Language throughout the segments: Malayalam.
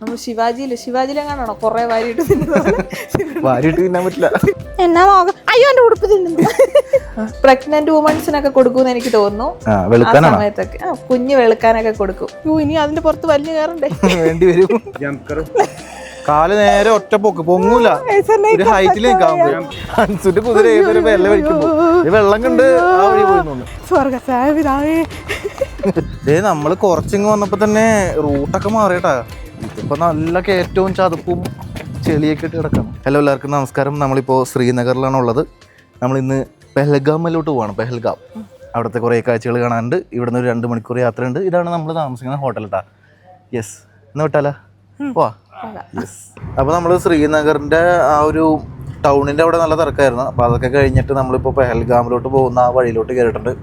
നമ്മൾ ശിവാജിയിലെങ്ങാണോ കൊറേ വാരിയിട്ട് വാരിയിട്ട് തിന്നാൻ പറ്റില്ല. എന്നാ അയ്യോ എന്റെ ഉടുപ്പ് തിന്നുന്നു. പ്രഗ്നന്റ് വുമൺസിനൊക്കെ കൊടുക്കും എനിക്ക് തോന്നുന്നു. ആ സമയത്തൊക്കെ കുഞ്ഞ് വെളുക്കാനൊക്കെ കൊടുക്കും. ഇനി അതിന്റെ പുറത്ത് വലിഞ്ഞു കയറണ്ടേ, വേണ്ടി വരും. കാല് നേരെ ഒറ്റ പൊക്ക് പൊങ്ങൂല, ഒരു ഹൈറ്റിൽ നിൽക്കാൻ കുതിര ഏതൊരു വെള്ളം വലിക്കുമ്പോ വെള്ളം കണ്ട് ആ വഴി പോയി. നമ്മള് കുറച്ചിങ് വന്നപ്പോ തന്നെ റൂട്ടൊക്കെ മാറിയട്ടാ. ഇതിപ്പോ നല്ല കയറ്റവും ചതുപ്പും ചെളിയൊക്കെ ഇട്ട് കിടക്കണം. ഹലോ, എല്ലാവർക്കും നമസ്കാരം. നമ്മളിപ്പോൾ ശ്രീനഗറിലാണ് ഉള്ളത്. നമ്മളിന്ന് പെഹൽഗാമിലോട്ട് പോവാണ്. പെഹൽഗാം അവിടുത്തെ കുറേ കാഴ്ചകൾ കാണാനുണ്ട്. ഇവിടുന്ന് ഒരു 2 മണിക്കൂർ യാത്രയുണ്ട്. ഇതാണ് നമ്മൾ താമസിക്കുന്ന ഹോട്ടൽ കേട്ടാ. യെസ്, എന്ന് വിട്ടാലോ? പോവാ. യെസ്. അപ്പോൾ നമ്മൾ ശ്രീനഗറിൻ്റെ ആ ഒരു ടൗണിൻ്റെ അവിടെ നല്ല തിരക്കായിരുന്നു. അപ്പോൾ അതൊക്കെ കഴിഞ്ഞിട്ട് നമ്മളിപ്പോൾ പെഹൽഗാമിലോട്ട് പോകുന്ന ആ വഴിയിലോട്ട് കയറിയിട്ടുണ്ട്.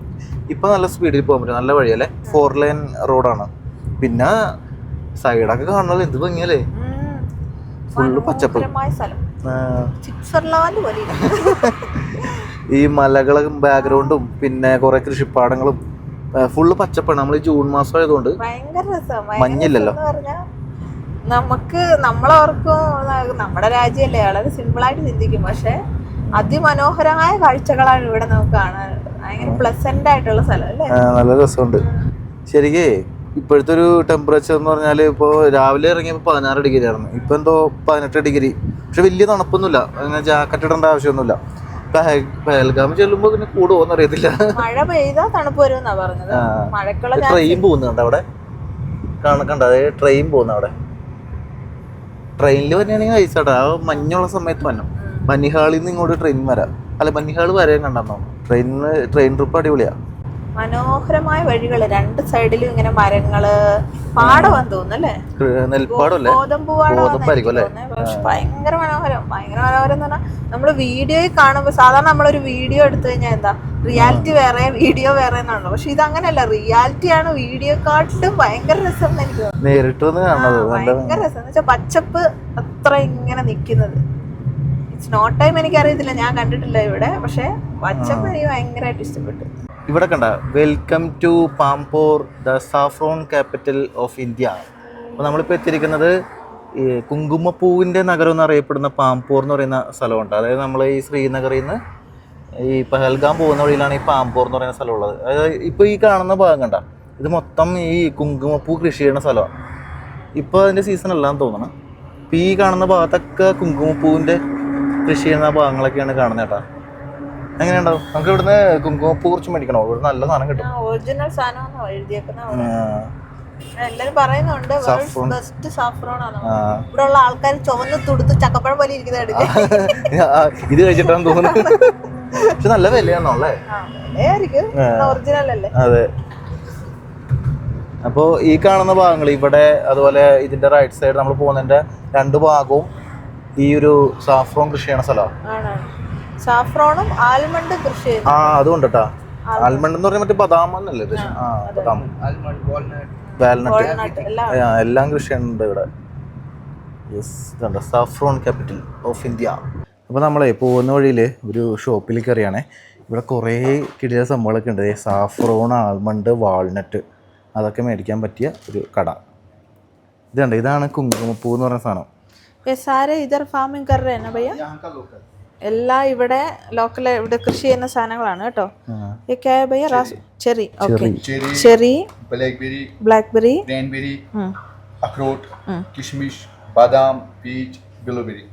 ഇപ്പോൾ നല്ല സ്പീഡിൽ പോകാൻ പറ്റും. നല്ല വഴിയല്ലേ, 4 ലൈൻ റോഡാണ്. പിന്നെ സൈഡൊക്കെ കാണുന്നത് എന്ത് ഭംഗിയല്ലേ, ഫുള്ള് പച്ചപ്പ്. ഈ മലകളും ബാക്ക്ഗ്രൗണ്ടും പിന്നെ കുറെ കൃഷിപ്പാടങ്ങളും ഫുള്ള് പച്ചപ്പാണ്. നമ്മൾ ഈ ജൂൺ മാസം ആയതുകൊണ്ട് മഞ്ഞില്ലല്ലോ. നമുക്ക് നമ്മളോർക്കും നമ്മുടെ രാജ്യമല്ലേ, വളരെ സിമ്പിളായിട്ട് ചിന്തിക്കും. പക്ഷെ അതിമനോഹരമായ കാഴ്ചകളാണ് ഇവിടെ നമുക്ക് കാണാനുള്ളത്. ഭയങ്കര പ്ലസന്റ് ആയിട്ടുള്ള സ്ഥലം അല്ലേ. നല്ല രസമുണ്ട് ശരിക്കേ. ഇപ്പോഴത്തെ ഒരു ടെമ്പറേച്ചർ എന്ന് പറഞ്ഞാൽ ഇപ്പോൾ രാവിലെ ഇറങ്ങിയപ്പോൾ 16 ഡിഗ്രി ആയിരുന്നു. ഇപ്പം എന്തോ 18 ഡിഗ്രി. പക്ഷെ വലിയ തണുപ്പൊന്നുമില്ല, അങ്ങനെ ജാക്കറ്റ് ഇടേണ്ട ആവശ്യമൊന്നുമില്ല. പെഹൽഗാം ചെല്ലുമ്പോൾ പിന്നെ കൂടുമോന്ന് അറിയത്തില്ല. മഴ പെയ്താൽ തണുപ്പ് വരുമെന്നാ പറഞ്ഞത്. മഴക്കുള്ള ട്രെയിൻ പോകുന്നുണ്ട് അവിടെ, കണ്ട ട്രെയിൻ പോകുന്ന അവിടെ. ട്രെയിനിൽ വരികയാണെങ്കിൽ ഐസാട്ടാ. ആ മഞ്ഞുള്ള സമയത്ത് വന്നു. ബനിഹാളിൽ നിന്ന് ഇങ്ങോട്ട് ട്രെയിൻ വരാം. അല്ല, ബനിഹാൾ വരെയും കണ്ടെന്നോ. ട്രെയിൻ ട്രിപ്പ് അടിപൊളിയാ. മനോഹരമായ വഴികള്, 2 സൈഡിലും ഇങ്ങനെ മരങ്ങള്, പാടമാന്ന് തോന്നുന്നല്ലേ, നെൽപ്പാടല്ലേ, ഗോതമ്പായിരിക്കും അല്ലേ. ഭയങ്കര മനോഹരം. ഭയങ്കര മനോഹരം എന്ന് പറഞ്ഞാൽ നമ്മള് വീഡിയോയിൽ കാണുമ്പോൾ സാധാരണ നമ്മളൊരു വീഡിയോ എടുത്തു കഴിഞ്ഞാൽ എന്താ റിയാലിറ്റി വേറെ വീഡിയോ വേറെ എന്നാണല്ലോ. പക്ഷെ ഇത് അങ്ങനെയല്ല, റിയാലിറ്റിയാണ് വീഡിയോക്കാട്ടും ഭയങ്കര രസം എനിക്ക് തോന്നുന്നു. ഭയങ്കര രസം എന്ന് വെച്ചാൽ പച്ചപ്പ് അത്ര ഇങ്ങനെ നിക്കുന്നത്. ഇറ്റ്സ് നോട്ട് ടൈം എനിക്കറിയത്തില്ല, ഞാൻ കണ്ടിട്ടില്ല ഇവിടെ. പക്ഷെ പച്ചപ്പ് എനിക്ക് ഭയങ്കരമായിട്ട് ഇഷ്ടപ്പെട്ടു. ഇവിടെ കണ്ട welcome to Pampore, the saffron capital of India. അപ്പോൾ നമ്മളിപ്പോൾ എത്തിയിരിക്കുന്നത് ഈ കുങ്കുമപ്പൂവിൻ്റെ നഗരം എന്നറിയപ്പെടുന്ന പാംപോർ എന്ന് പറയുന്ന സ്ഥലമുണ്ട്. അതായത് നമ്മൾ ഈ ശ്രീനഗറിൽ നിന്ന് ഈ പെഹൽഗാം പോകുന്ന വഴിയിലാണ് ഈ പാംപോർ എന്ന് പറയുന്ന സ്ഥലമുള്ളത്. അതായത് ഇപ്പോൾ ഈ കാണുന്ന ഭാഗം കണ്ട, ഇത് മൊത്തം ഈ കുങ്കുമപ്പൂ കൃഷി ചെയ്യുന്ന സ്ഥലമാണ്. ഇപ്പോൾ അതിൻ്റെ സീസൺ അല്ലാന്ന് തോന്നണം. ഇപ്പോൾ ഈ കാണുന്ന ഭാഗത്തൊക്കെ കുങ്കുമപ്പൂവിൻ്റെ കൃഷി ചെയ്യുന്ന ഭാഗങ്ങളൊക്കെയാണ് കാണുന്നത് കേട്ടോ. എങ്ങനെയുണ്ടാവും? നമുക്ക് ഇവിടുന്ന് കുങ്കുമപ്പൂ കുറച്ച് മേടിക്കണോ? ഇവിടെ നല്ല സാധനം കിട്ടും. ഒറിജിനൽ സാധനം എഴുതിയേക്കുന്ന എല്ലാരും പറയുന്നുണ്ട്. ബെസ്റ്റ് സാഫ്രോൺ ആണ്. ഇവിടെ ഉള്ള ആൾക്കാർ ചുവന്ന് തുടുത്ത് ചക്കപ്പഴം പോലെ ഇരിക്കുന്നതായിട്ട് ഇത് കഴിച്ചിട്ടാന്ന് തോന്നുന്നു. പക്ഷെ നല്ല വിലയാണോല്ലേ? ഒറിജിനൽ അല്ലേ? അതെ. അപ്പോൾ ഈ കാണുന്ന ഭാഗങ്ങൾ ഇവിടെ, അതുപോലെ ഇതിന്റെ റൈറ്റ് സൈഡ് നമ്മൾ പോകുന്നതിന്റെ 2 ഭാഗവും ഈ ഒരു സാഫ്രോൺ കൃഷി ചെയ്യണ സ്ഥലമാണ്. സാഫ്രോണും ആൽമണ്ട് കൃഷി ചെയ്യുന്നു. അതുകൊണ്ട് കേട്ടാ, ആൽമണ്ട് എന്ന് പറഞ്ഞാൽ മറ്റേ ബദാം എന്നല്ലേ ഉദ്ദേശം? ബദാം, വാൽനട്ട് എല്ലാം കൃഷി ചെയ്യുന്നുണ്ട് ഇവിടെ. യെസ്, ഇതുണ്ട് സാഫ്രോൺ ക്യാപിറ്റൽ ഓഫ് ഇന്ത്യ. അപ്പോൾ നമ്മളെ പോകുന്ന വഴിയിൽ ഒരു ഷോപ്പിൽ കയറിയാണേ. ഇവിടെ കുറേ കിടില സംഭവങ്ങളൊക്കെ ഉണ്ട്. സാഫ്രോൺ, ആൽമണ്ട്, വാൾനട്ട് അതൊക്കെ മേടിക്കാൻ പറ്റിയ ഒരു കട. ഇതുണ്ട്, ഇതാണ് കുങ്കുമപ്പൂ എന്ന് പറഞ്ഞ സാധനം. എല്ലാം ഇവിടെ ലോക്കൽ ഇവിടെ കൃഷി ചെയ്യുന്ന സാധനങ്ങളാണ് കേട്ടോ. Cherry, cherry, blackberry, cranberry, അഖ്രോട്ട്, kishmish, ബദാം, പീച്ച്, ബ്ലൂബെറി.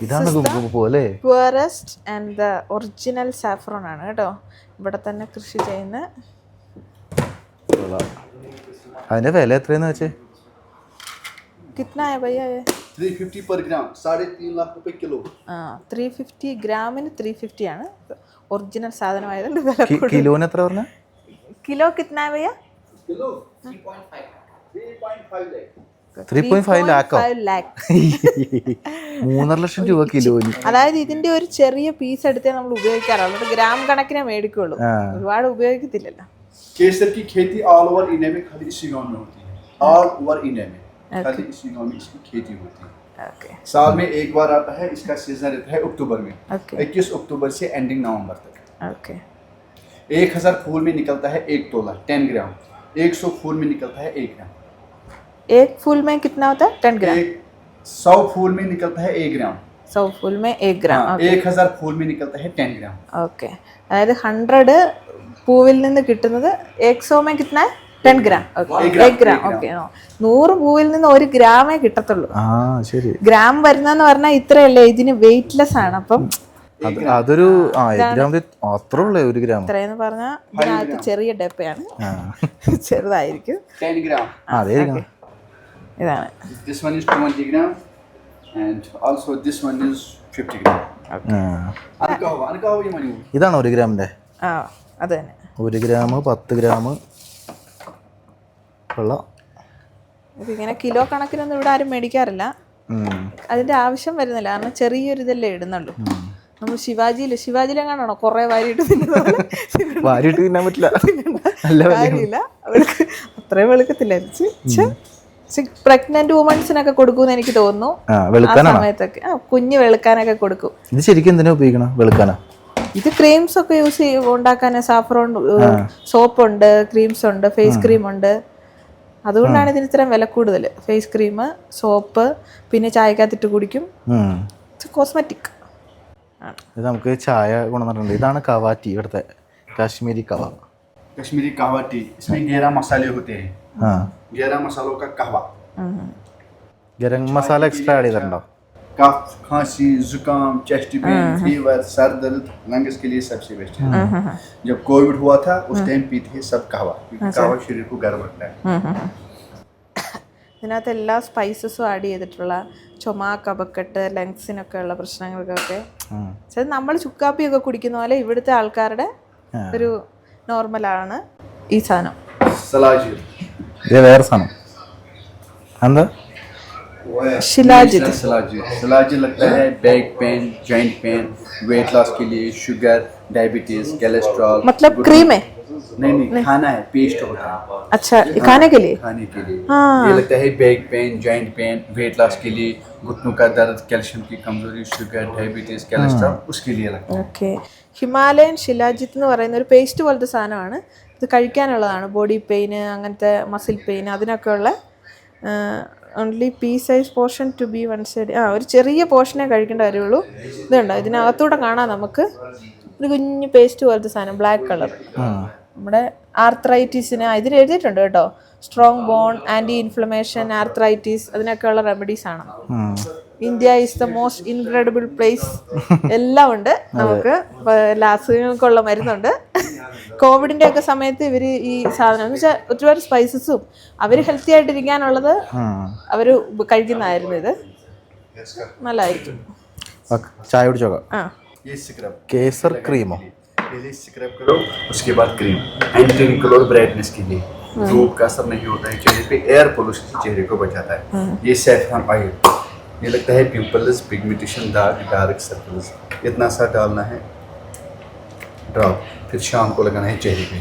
ഇതാണ് കുങ്കുമപ്പൂ അല്ലേ? Purest and the original saffron ആണ് കേട്ടോ, ഇവിടെ തന്നെ കൃഷി ചെയ്യുന്ന. അതിന്റെ വില എത്രയെന്ന് വെച്ചേ? कितना है भैया ये? 350 पर ग्राम, 3.5 लाख रुपए किलो. 350 ഗ്രാമിന് 350 ആണ്. ഒറിജിനൽ സാധനമായതുകൊണ്ട് വില കൂടുതൽ. കിലോന് എത്ര പറഞ്ഞ? കിലോ कितना है भैया? किलो 3.5 लाख. 3.5 ലാഖോ? 3.5 ലക്ഷം രൂപ കിലോന്. അതായത് ഇതിന്റെ ഒരു ചെറിയ പീസ് എടുത്തേ നമ്മൾ ഉപയോഗിക്കാറുള്ളൂ. ഗ്രാം കണക്കിനെ മേടിക്കുള്ളൂ, ഒരുപാട് ഉപയോഗിക്കത്തില്ലല്ലോ. केसर की खेती ऑल ओवर इंडिया में खाली इसी गांव में होती है. ऑल ओवर इंडिया में खाली इसी गांव में इसकी खेती होती है. साल में एक बार आता है. इसका सीजन रहता है अक्टूबर में. 21 अक्टूबर से एंडिंग नवंबर तक. 1000 फूल में निकलता है 1 तोला 10 ग्राम. 100 फूल में निकलता है 1 ग्राम. एक फूल में कितना होता है? 10 ग्राम. 100 फूल में निकलता है 1 ग्राम. 100 फूल में 1 ग्राം. 1000 फूल में निकलता है 10 ग्राम. ഓക്കെ, അതായത് 100 പൂവിൽ നിന്ന് കിട്ടുന്നത് 100 में कितना है? 10 ग्राम. ഓക്കെ, 1 ग्राम. ഓക്കെ, 100 പൂവിൽ നിന്ന് 1 ഗ്രാമേ കിട്ടത്തുള്ളൂ. ശരി. ഗ്രാം വരുന്നെന്ന് പറഞ്ഞാൽ ഇത്രയല്ലേ, ഇതിന് വെയിറ്റ്ലെസ് ആണ്. അപ്പം അതൊരു അത്രേ ഉള്ളൂ 1 ഗ്രാം. ഇത്രയെന്ന് പറഞ്ഞാൽ ഇതിനകത്ത് ചെറിയ ഡപ്പയാണ്, ചെറുതായിരിക്കും. 10 ग्राम. ഇതാണ്. This one is 20 gram and also this one is 50 gram. അനക്കാവോ ഈ മണി? ഇതാണ് 1 ഗ്രാമിന്റെ. ആ, അത് തന്നെ. 1 ഗ്രാം 10 ഗ്രാം കൊള്ളാം. ഇങ്ങനെ കിലോ കണക്കിനൊന്നും ഇവിടെ ആരും മേടിക്കാറില്ല, അതിന്റെ ആവശ്യം വരുന്നില്ല. കാരണം ചെറിയൊരു ഇതല്ലേ ഇടുന്നുള്ളൂ. നമ്മൾ ശിവാജിയിലെങ്ങാണോ കുറെ വാരിയിട്ട് വാരിയിട്ട് തിന്നാൻ പറ്റില്ല, കാര്യമില്ല. അവൾക്ക് അത്രയും വെളുക്കത്തില്ല. പ്രഗ്നന്റ് വുമൺസിനൊക്കെ കൊടുക്കും എനിക്ക് തോന്നുന്നു. ആ സമയത്തൊക്കെ കുഞ്ഞ് വെളുക്കാനൊക്കെ കൊടുക്കും. ഇത് ശരിക്കും എന്തിനാ ഉപയോഗിക്കണം? വെളുക്കാനാ? ഇത് ക്രീംസ് ഒക്കെ യൂസ് ചെയ്യും ഉണ്ടാക്കാൻ. സാഫ്രോൺ സോപ്പ് ഉണ്ട്, ക്രീംസ് ഉണ്ട്, ഫേസ് ക്രീം ഉണ്ട്. അതുകൊണ്ടാണ് ഇതിന് ഇത്രയും വില കൂടുതൽ. ഫേസ് ക്രീം, സോപ്പ്, പിന്നെ ചായക്കകത്തിട്ട് കുടിക്കും. കോസ്മെറ്റിക്. ഇത് നമുക്ക് ചായ കൊണ്ടുവന്നിട്ടുണ്ട്. ഇതാണ് കവാ ടീ, ഇവിടുത്തെ കാശ്മീരി കവാ. कश्मीरी कहवा टी. इसमें 11 मसाले होते हैं. 11 मसालों का कहवा. ഗരം മസാല എക്സ്ട്രാ ആഡ് ചെയ്തിട്ടുണ്ടോ? कफ, खांसी, जुकाम, चेस्ट पेन, फीवर, सर दर्द, लंग्स के लिए सबसे बेस्ट है. जब कोविड हुआ था उस टाइम पीते थे सब कहवा, क्योंकि कहवा शरीर को गर्म रखता है. ഇതിനകത്ത് എല്ലാ സ്പൈസസും ആഡ് ചെയ്തിട്ടുള്ള ചുമ, കഫക്കെട്ട്, ലങ്സിനൊക്കെ ഉള്ള പ്രശ്നങ്ങൾക്കൊക്കെ നമ്മൾ ചുക്കാപ്പിയൊക്കെ കുടിക്കുന്ന പോലെ ഇവിടുത്തെ ആൾക്കാരുടെ ഒരു നോർമലാണ് ഈ സാധനം. सलाजिद. ഇത് വേറെ സാധനം എന്താ? शिलाजित. सलाजिद लगता है back pain, joint pain, weight loss के लिए, शुगर, डायबिटीज, कोलेस्ट्रॉल. मतलब क्रीम है? नहीं, खाना है, पेस्ट होता है. अच्छा, खाने के लिए? खाने के लिए. ये लगता है back pain, joint pain, weight loss के लिए, घुटनों का दर्द, कैल्शियम की कमजोरी, शुगर, डायबिटीज, कोलेस्ट्रॉल, उसके लिए लगता है. ഓക്കെ. ഹിമാലയൻ ഷിലാജിത്ത് എന്ന് പറയുന്ന ഒരു പേസ്റ്റ് പോലത്തെ സാധനമാണ്. ഇത് കഴിക്കാനുള്ളതാണ്. ബോഡി പെയിന്, അങ്ങനത്തെ മസിൽ പെയിൻ, അതിനൊക്കെ ഉള്ള only pea size portion to be one side. ഒരു ചെറിയ പോർഷനേ കഴിക്കേണ്ട കാര്യമുള്ളൂ. ഇതുണ്ടോ, ഇതിനകത്തൂടെ കാണാം നമുക്ക് ഒരു കുഞ്ഞ് പേസ്റ്റ് പോലത്തെ സാധനം, ബ്ലാക്ക് കളർ. നമ്മുടെ ആർത്രൈറ്റിസിന് ഇതിൽ എഴുതിയിട്ടുണ്ട് കേട്ടോ. Strong bone, anti inflammation, arthritis, അതിനൊക്കെയുള്ള റെമഡീസ് ആണ്. India is the most incredible place. എല്ലാം ഉണ്ട് നമുക്ക്. എല്ലാ അസുഖങ്ങൾക്കുള്ള മരുന്നുണ്ട്. കോവിഡിന്റെ ഒക്കെ സമയത്ത് ഇവര് ഈ സാധനം എന്ന് വെച്ചാൽ ഒരുപാട് സ്പൈസസും അവർ ഹെൽത്തി ആയിട്ടിരിക്കാനുള്ളത് അവര് കഴിക്കുന്നതായിരുന്നു. ഇത് നല്ലതായിരിക്കും. ചായ കുടിച്ചോക്കാം. കേസർ ക്രീമോ? पहले स्क्रब करो, उसके बाद क्रीम. एंटी रिंकल और ब्राइटनेस के लिए. धूप का असर नहीं होता है चेहरे पे, एयर पोल्यूशन से चेहरे को बचाता है. ये सैफरन ऑयल. ये लगता है पिंपल्स, पिगमेंटेशन, दाग, डार्क सर्कल्स. इतना सा डालना है ड्रॉप, फिर शाम को लगाना है चेहरे पे.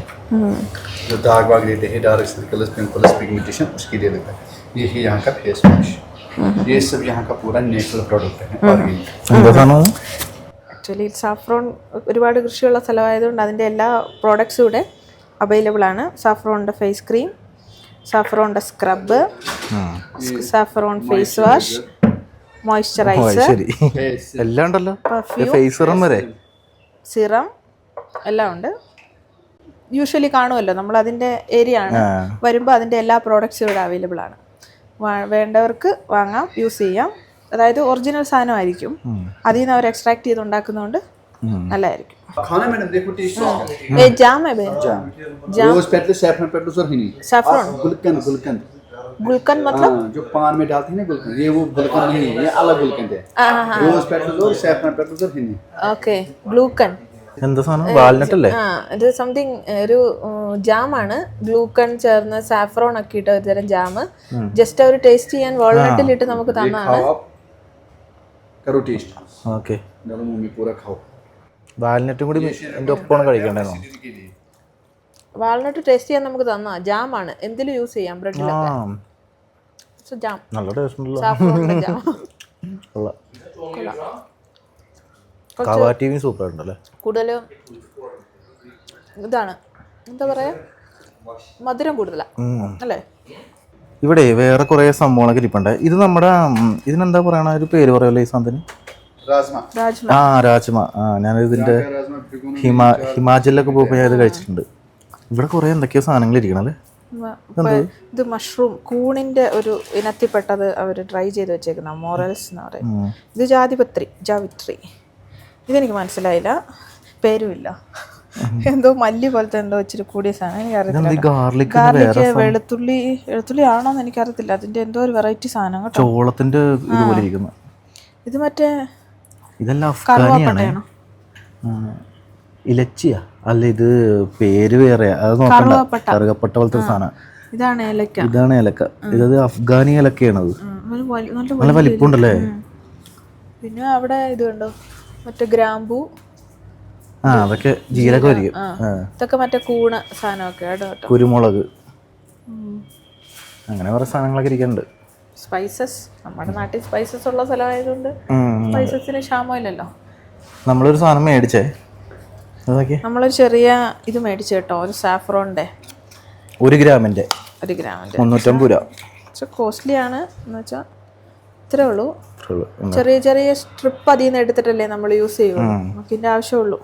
जो दाग वाग देते हैं, डार्क सर्कल्स, पिंपल्स, पिगमेंटेशन, उसके लिए लगता है. ये है यहाँ का फेस वॉश. ये सब यहाँ का पूरा नेचुरल प्रोडक्ट है, ऑर्गेनिक. ആക്ച്വലി സാഫ്രോൺ ഒരുപാട് കൃഷിയുള്ള സ്ഥലമായതുകൊണ്ട് അതിൻ്റെ എല്ലാ പ്രോഡക്ട്സും ഇവിടെ അവൈലബിൾ ആണ്. സാഫ്രോണിൻ്റെ ഫേസ് ക്രീം, സാഫ്രോണിൻ്റെ scrub, saffron face wash, moisturiser, എല്ലാം ഉണ്ടല്ലോ. സിറം എല്ലാം ഉണ്ട്. യൂഷ്വലി കാണുമല്ലോ നമ്മൾ, അതിൻ്റെ ഏരിയ ആണ്. വരുമ്പോൾ അതിൻ്റെ എല്ലാ പ്രോഡക്ട്സും ഇവിടെ അവൈലബിൾ ആണ്. വേണ്ടവർക്ക് വാങ്ങാം, യൂസ് ചെയ്യാം. അതായത് ഒറിജിനൽ സാധനമായിരിക്കും. അതിൽ നിന്ന് അവർ എക്സ്ട്രാക്ട് ചെയ്ത് ഉണ്ടാക്കുന്നതുകൊണ്ട് നല്ലതായിരിക്കും. खाना मैडम देखो टेस्ट ये जाम है बहन. जाम रोज पेटलस, सैफरन पेटलस और हिनी. सैफरन, गुलकंद. गुलकंद मतलब जो पान में डालते हैं ना गुलकंद, ये वो गुलकंद नहीं है, ये अलग गुलकंद है. रोज पेटलस और सैफरन पेटलस और हिनी. ഓക്കെ. ഗ്ലൂക്കൻ എന്താ സാധനം? വാൽനട്ട് അല്ലേ? ഇത് സംതിങ് ഒരു ജാമാണ്. ഗ്ലൂക്കൺ ചേർന്ന് സാഫ്രോൺ ഒക്കെ ഇട്ട ഒരു തരം ജാം. ജസ്റ്റ് അവർ ടേസ്റ്റ് ചെയ്യാൻ വാൾനട്ടിലിട്ട് നമുക്ക് തന്നതാണ്. करो टेस्ट. ഓക്കെ. डालो मुंह में पूरा खाओ. വാൽനട്ടും കൂടി എൻ്റെ ഒപ്പമാണ് കഴിക്കേണ്ടതെന്നോ? വാൾനട്ട് ടേസ്റ്റ് ചെയ്യാൻ നമുക്ക് തന്നാ. ജാമാണ്, എന്തിലും യൂസ് ചെയ്യാം. ബ്രെഡിലൊക്കെ ജാം. നല്ല ടേസ്റ്റ് ഉണ്ടല്ലോ. സാഫ്രോണിന്റെ ജാം കവാ ടിവിയും സൂപ്പർ ഉണ്ടല്ലേ. കൂടുതലും ഇതാണ് എന്താ പറയാ, മധുരം കൂടുതലാ അല്ലേ? ഇവിടെ വേറെ കുറേ സംഭവങ്ങളൊക്കെ ഇരിപ്പുണ്ട്. ഇത് നമ്മുടെ ഇതിനെന്താ പറയണ ഒരു പേര് പറയല്ലോ ഈ സാധനത്തിന്? राजमा ആ രാജ്മ. ഞാനിത് ഇതിൻ്റെ ഹിമാചലിലൊക്കെ പോയപ്പോൾ ഞാൻ ഇത് കഴിച്ചിട്ടുണ്ട്. ഇവിടെ കുറേ എന്തൊക്കെയോ സാധനങ്ങൾ ഇരിക്കണം അല്ലേ? ഇത് മഷ്റൂം കൂണിന്റെ ഒരു ഇനത്തിൽപ്പെട്ടത് അവർ ട്രൈ ചെയ്ത് വെച്ചേക്കുന്ന മോറൽസ് എന്ന് പറയും. ഇത് ജാവിത്രി. ഇതെനിക്ക് മനസ്സിലായില്ല, പേരുമില്ല. എന്തോ മല്ലി പോലത്തെ എന്തോ ഇച്ചിരി കൂടിയ സാധനം, എനിക്കറിയത്തില്ല. ഗാർലിക് വെളുത്തുള്ളി ആണോന്ന് എനിക്കറിയത്തില്ല. അതിന്റെ എന്തോ ഒരു വെറൈറ്റി സാധനം കേട്ടോ. ചോളത്തിന്റെ ഇതുപോലെ ഇരിക്കുന്നു. ഇത് മറ്റേ ഇതെല്ലാം അഫ്ഗാനിയാണ്. ഇലച്ചിയാ അല്ല, ഇത് പേര് വേറെയാ. അത് നോക്കണ്ട, കറുകപ്പട്ട പോലത്തെ സാധനം. ഇതാണ് ഏലക്ക. ഇതത് അഫ്ഗാനി ഏലക്കയാണത്. നല്ല വലിപ്പമുണ്ടല്ലേ. പിന്നെ അവിടെ ഇത് കണ്ടോ, മറ്റേ ഗ്രാമ്പൂ. അതൊക്കെ ജീരകമായിരിക്കും. ഇതൊക്കെ മറ്റേ കൂണ് സാധനമൊക്കെ കേട്ടോ. കുരുമുളക്, അങ്ങനെ കുറെ സാധനങ്ങളൊക്കെ ഇരിക്കുന്നുണ്ട്. സ്പൈസസ്, നമ്മുടെ നാട്ടിൽ സ്പൈസസ് ഉള്ള സ്ഥലമായതുകൊണ്ട് സ്പൈസസിന് ക്ഷാമമില്ലല്ലോ. നമ്മളൊരു സാധനം മേടിച്ചേ, നമ്മളൊരു ചെറിയ ഇത് മേടിച്ചു കേട്ടോ, ഒരു സാഫ്രോണിന്റെ 1 ഗ്രാമിന്റെ 350 രൂപ. കോസ്റ്റ്ലി ആണ് എന്ന് വെച്ചാൽ ഇത്രേ ഉള്ളൂ. ചെറിയ ചെറിയ സ്ട്രിപ്പ് അതിൽ നിന്ന് എടുത്തിട്ടല്ലേ നമ്മൾ യൂസ് ചെയ്യുള്ളൂ, നമുക്ക് ഇതിന്റെ ആവശ്യമുള്ളൂ.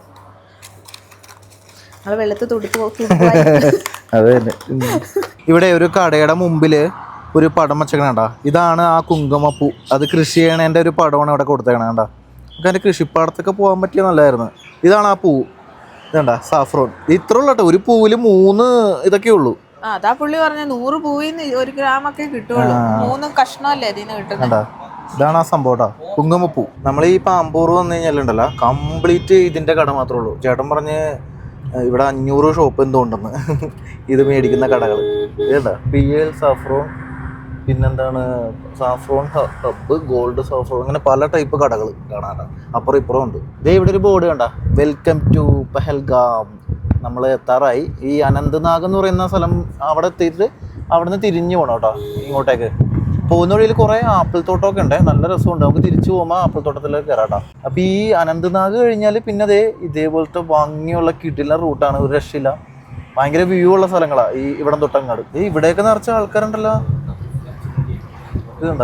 നമ്മൾ വെള്ളത്തിൽ അതെ തന്നെ. ഇവിടെ ഒരു കടയുടെ മുമ്പില് ഒരു പടം വെച്ചേക്കണ, ഇതാണ് ആ കുങ്കുമപ്പൂ. അത് കൃഷി ചെയ്യണേൻ്റെ ഒരു പടമാണ് ഇവിടെ കൊടുത്തേക്കണ. കണ്ടാ, നമുക്ക് അതിൻ്റെ കൃഷിപ്പാടത്തൊക്കെ പോകാൻ പറ്റിയ നല്ലതായിരുന്നു. ഇതാണ് ആ പൂ. ഇതണ്ട സാഫ്രോൺ. ഇത്ര ഉള്ളൂ കേട്ടോ, ഒരു പൂവില് 3 ഇതൊക്കെ ഉള്ളൂ. അതാ പുള്ളി പറഞ്ഞ 100 പൂവിന്ന് 1 ഗ്രാമൊക്കെ കിട്ടുള്ളൂ. 3 കഷ്ണമല്ലേ അതിന് കിട്ടുന്നത്. ഇതാണ് ആ സംഭവം കേട്ടോ, കുങ്കുമപ്പൂ. നമ്മൾ ഈ പാമ്പൂർ വന്നു കഴിഞ്ഞാലുണ്ടല്ലോ, കംപ്ലീറ്റ് ഇതിന്റെ കട മാത്രമേ ഉള്ളൂ. ചേട്ടൻ പറഞ്ഞ് ഇവിടെ 500 ഷോപ്പ് എന്തോ ഉണ്ടെന്ന് ഇത് മേടിക്കുന്ന കടകൾ. ഇതേട്ടാ PL സാഫ്രോൺ, പിന്നെന്താണ് സാഫ്രോൺ ഹബ്ബ്, ഗോൾഡ് സാഫ്രോൺ, അങ്ങനെ പല ടൈപ്പ് കടകൾ കാണാൻ അപ്പുറം ഇപ്പുറം ഉണ്ട്. ഇതേ ഇവിടെ ഒരു ബോർഡ് കണ്ട, വെൽക്കം ടു പഹൽഗാം. നമ്മൾ എത്താറായി. ഈ അനന്ത്നാഗ് എന്ന് പറയുന്ന സ്ഥലം അവിടെ എത്തിയിട്ട് അവിടെ നിന്ന് തിരിഞ്ഞു പോകണം കേട്ടോ ഇങ്ങോട്ടേക്ക്. പോകുന്ന വഴിയിൽ കുറേ ആപ്പിൾ തോട്ടമൊക്കെ ഉണ്ട്, നല്ല രസമുണ്ട്. നമുക്ക് തിരിച്ചു പോകുമ്പോൾ ആപ്പിൾ തോട്ടത്തിലേക്ക് കയറാട്ടോ. അപ്പോൾ ഈ അനന്ത്നാഗ് കഴിഞ്ഞാൽ പിന്നെ ഇതേപോലത്തെ ഭംഗിയുള്ള കിടിലൻ റൂട്ടാണ്, ഒരു രക്ഷയില്ല. ഭയങ്കര വ്യൂ ഉള്ള സ്ഥലങ്ങളാണ് ഈ ഇവിടെ തൊട്ടങ്ങാട്. ഇവിടെയൊക്കെ നിറച്ച ആൾക്കാരുണ്ടല്ലോ. ഇത് കണ്ട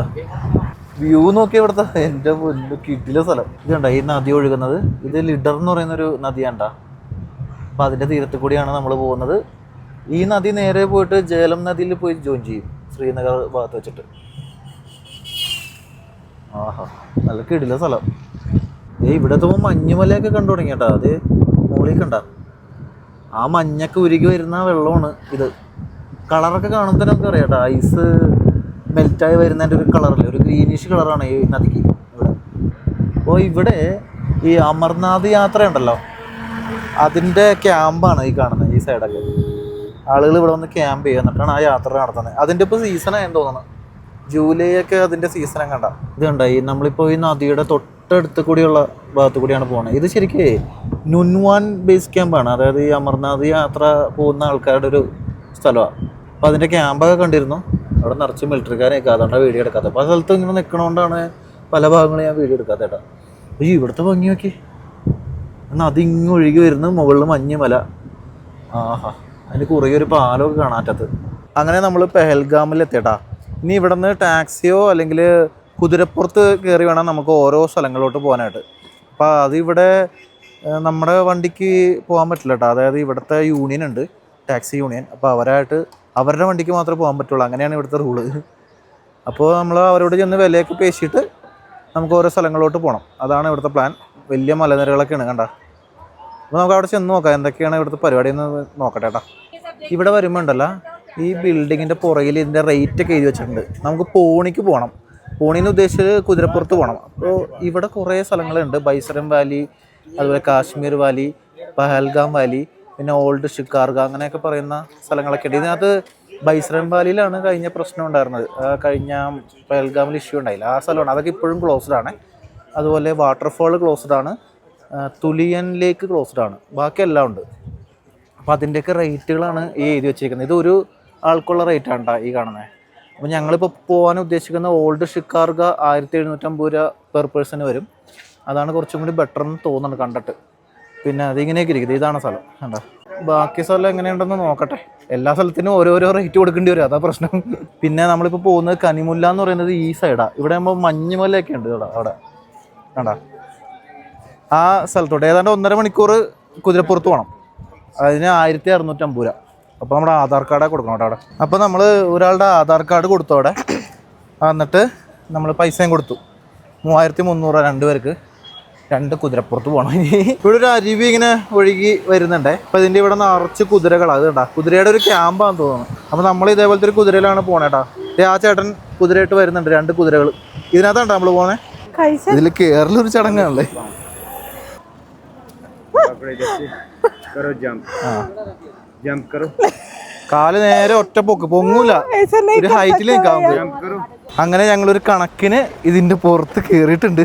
വ്യൂ നോക്കി ഇവിടുത്തെ, എൻ്റെ മുന്നിൽ കിടില സ്ഥലം. ഇത് കണ്ട ഈ നദി ഒഴുകുന്നത്, ഇത് ലിഡർ എന്ന് പറയുന്നൊരു നദിയാണ്ട. അപ്പം അതിൻ്റെ തീരത്ത് കൂടിയാണ് നമ്മൾ പോകുന്നത്. ഈ നദി നേരെ പോയിട്ട് ജേലം നദിയിൽ പോയി ജോയിൻ ചെയ്യും, ശ്രീനഗർ ഭാഗത്ത് വെച്ചിട്ട്. ആഹാ, നല്ല കിടില സ്ഥലം. ഇവിടെ എത്തുമ്പോൾ മഞ്ഞുമലയൊക്കെ കണ്ടു തുടങ്ങി കേട്ടോ. അത് മുകളിൽ കണ്ട ആ മഞ്ഞൊക്കെ ഉരുകി വരുന്ന വെള്ളമാണ് ഇത്. കളറൊക്കെ കാണുമ്പോൾ തന്നെ നമുക്ക് അറിയാം കേട്ടോ, ഐസ് മെൽറ്റായി വരുന്നതിൻ്റെ ഒരു കളറല്ലേ, ഒരു ഗ്രീനിഷ് കളറാണ് ഈ നദിക്ക് ഇവിടെ. അപ്പോൾ ഇവിടെ ഈ അമർനാഥ് യാത്ര ഉണ്ടല്ലോ, അതിൻ്റെ ക്യാമ്പാണ് ഈ കാണുന്നത്. ഈ സൈഡൊക്കെ ആളുകൾ ഇവിടെ വന്ന് ക്യാമ്പ് ചെയ്യുക, എന്നിട്ടാണ് ആ യാത്ര നടത്തുന്നത്. അതിൻ്റെ ഇപ്പോൾ സീസണായെന്ന് തോന്നുന്നു, ജൂലൈ ഒക്കെ അതിൻ്റെ സീസണും കണ്ട. ഇത് കണ്ട ഈ നമ്മളിപ്പോൾ ഈ നദിയുടെ തൊട്ടടുത്ത് കൂടിയുള്ള ഭാഗത്ത് കൂടിയാണ് പോകുന്നത്. ഇത് ശരിക്കും നുൻവാൻ ബേസ് ക്യാമ്പാണ്, അതായത് ഈ അമർനാഥ് യാത്ര പോകുന്ന ആൾക്കാരുടെ ഒരു സ്ഥലമാണ്. അപ്പോൾ അതിൻ്റെ ക്യാമ്പൊക്കെ കണ്ടിരുന്നു. അവിടെ നിറച്ച് മിലിറ്ററിക്കാരെയൊക്കെ, അതുകൊണ്ടാണ് വീഡിയോ എടുക്കാത്തത്. പല സ്ഥലത്തും ഇങ്ങനെ നിൽക്കണോണ്ടാണ് പല ഭാഗങ്ങളും ഞാൻ വീഡിയോ എടുക്കാത്ത കേട്ടോ. അയ്യോ ഇവിടുത്തെ ഭംഗി നോക്കി, നദി ഇങ്ങ് ഒഴുകി വരുന്നു, മുകളിൽ മഞ്ഞുമല. ആഹാ, അതിന് കുറേ ഒരു പാലമൊക്കെ കാണാറ്റത്ത്. അങ്ങനെ നമ്മൾ പെഹൽഗാമിൽ എത്തിയേട്ടാ. ഇനി ഇവിടെ നിന്ന് ടാക്സിയോ അല്ലെങ്കിൽ കുതിരപ്പുറത്ത് കയറി വേണം നമുക്ക് ഓരോ സ്ഥലങ്ങളിലോട്ട് പോകാനായിട്ട്. അപ്പോൾ അതിവിടെ നമ്മുടെ വണ്ടിക്ക് പോകാൻ പറ്റില്ല കേട്ടോ. അതായത് ഇവിടുത്തെ യൂണിയൻ ഉണ്ട്, ടാക്സി യൂണിയൻ. അപ്പോൾ അവരുടെ വണ്ടിക്ക് മാത്രമേ പോകാൻ പറ്റുള്ളൂ, അങ്ങനെയാണ് ഇവിടുത്തെ റൂള്. അപ്പോൾ നമ്മൾ അവരോട് ചെന്ന് വിലയൊക്കെ പേശിയിട്ട് നമുക്ക് ഓരോ സ്ഥലങ്ങളിലോട്ട് പോകണം. അതാണ് ഇവിടുത്തെ പ്ലാൻ. വലിയ മലനിരകളൊക്കെയാണ് കണ്ട. അപ്പോൾ നമുക്ക് അവിടെ ചെന്ന് നോക്കാം എന്തൊക്കെയാണ് ഇവിടുത്തെ പരിപാടി എന്ന് നോക്കട്ടെ കേട്ടോ. ഇവിടെ വരുമ്പോൾ ഉണ്ടല്ലോ, ഈ ബിൽഡിങ്ങിൻ്റെ പുറകിൽ ഇതിൻ്റെ റേറ്റൊക്കെ എഴുതി വെച്ചിട്ടുണ്ട്. നമുക്ക് പോണിക്ക് പോകണം. പോണീന്ന് ഉദ്ദേശിച്ചത് കുതിരപ്പുറത്ത് പോകണം. അപ്പോൾ ഇവിടെ കുറേ സ്ഥലങ്ങളുണ്ട്, ബൈസരം വാലി, അതുപോലെ കാശ്മീർ വാലി, പഹൽഗാം വാലി, പിന്നെ ഓൾഡ് ഷിക്കാർഗ, അങ്ങനെയൊക്കെ പറയുന്ന സ്ഥലങ്ങളൊക്കെ ഉണ്ട്. ഇതിനകത്ത് ബൈസരം വാലിയിലാണ് കഴിഞ്ഞ പ്രശ്നം ഉണ്ടായിരുന്നത്, കഴിഞ്ഞ പഹൽഗാമിൽ ഇഷ്യൂ ഉണ്ടായില്ല, ആ സ്ഥലമാണ്. അതൊക്കെ ഇപ്പോഴും ക്ലോസ്ഡ് ആണ്. അതുപോലെ വാട്ടർഫാൾ ക്ലോസ്ഡ് ആണ്, തുലിയൻ ലേക്ക് ക്ലോസ്ഡ് ആണ്, ബാക്കി എല്ലാം ഉണ്ട്. അപ്പോൾ അതിൻ്റെയൊക്കെ റേറ്റുകളാണ് ഈ എഴുതി വെച്ചിരിക്കുന്നത്. ഇതൊരു ആൾക്കുള്ള റേറ്റാണ് കേട്ടോ ഈ കാണുന്നത്. അപ്പോൾ ഞങ്ങളിപ്പോൾ പോകാൻ ഉദ്ദേശിക്കുന്ന ഓൾഡ് ഷിക്കാർഗ 1750 രൂപ പെർ പേഴ്സൺ വരും. അതാണ് കുറച്ചും കൂടി ബെറ്റർ എന്ന് തോന്നുന്നുണ്ട് കണ്ടിട്ട്. പിന്നെ അതിങ്ങനെയൊക്കെ ഇരിക്കുന്നത്. ഇതാണ് സ്ഥലം കണ്ടോ. ബാക്കി സ്ഥലം എങ്ങനെയുണ്ടെന്ന് നോക്കട്ടെ. എല്ലാ സ്ഥലത്തിനും ഓരോരോ റേറ്റ് കൊടുക്കേണ്ടി വരും, അതാ പ്രശ്നം. പിന്നെ നമ്മളിപ്പോൾ പോകുന്നത് കനിമുല്ല എന്ന് പറയുന്നത് ഈ സൈഡാണ്. ഇവിടെ ആകുമ്പോൾ മഞ്ഞുമലയൊക്കെ ഉണ്ട് അവിടെ കണ്ടാ. ആ സ്ഥലത്തോട്ട് ഏതാണ്ട് 1.5 മണിക്കൂർ കുതിരപ്പുറത്ത് പോകണം. അതിന് 1650 രൂപ. അപ്പോൾ നമ്മുടെ ആധാർ കാർഡാണ് കൊടുക്കണം കേട്ടോ അവിടെ. അപ്പോൾ നമ്മൾ ഒരാളുടെ ആധാർ കാർഡ് കൊടുത്തു അവിടെ. എന്നിട്ട് നമ്മൾ പൈസയും കൊടുത്തു. 3300 2 പേർക്ക് 2 കുതിരപ്പുറത്ത് പോകണം. ഇവിടെ ഒരു അരുവി ഇങ്ങനെ ഒഴുകി വരുന്നുണ്ടേ. അപ്പോൾ ഇതിൻ്റെ ഇവിടെ നിറച്ച് കുതിരകളാണ്. അത് കണ്ടാ കുതിരയുടെ ഒരു ക്യാമ്പാന്ന് തോന്നുന്നു. അപ്പോൾ നമ്മൾ ഇതേപോലത്തെ ഒരു കുതിരയിലാണ് പോണേട്ടാ. ആ ചേട്ടൻ കുതിരയായിട്ട് വരുന്നുണ്ട്, 2 കുതിരകൾ. ഇതിനകത്താണ് നമ്മൾ പോണേ. ഇതിൽ കേരളൊരു ചടങ്ങാണല്ലേ. കാല് നേരെ ഒറ്റ പൊക്ക്, പൊങ്ങൂല, ഒരു ഹൈറ്റിൽ നിൽക്കാൻ. അങ്ങനെ ഞങ്ങളൊരു കണക്കിന് ഇതിന്റെ പുറത്ത് കേറിയിട്ടുണ്ട്.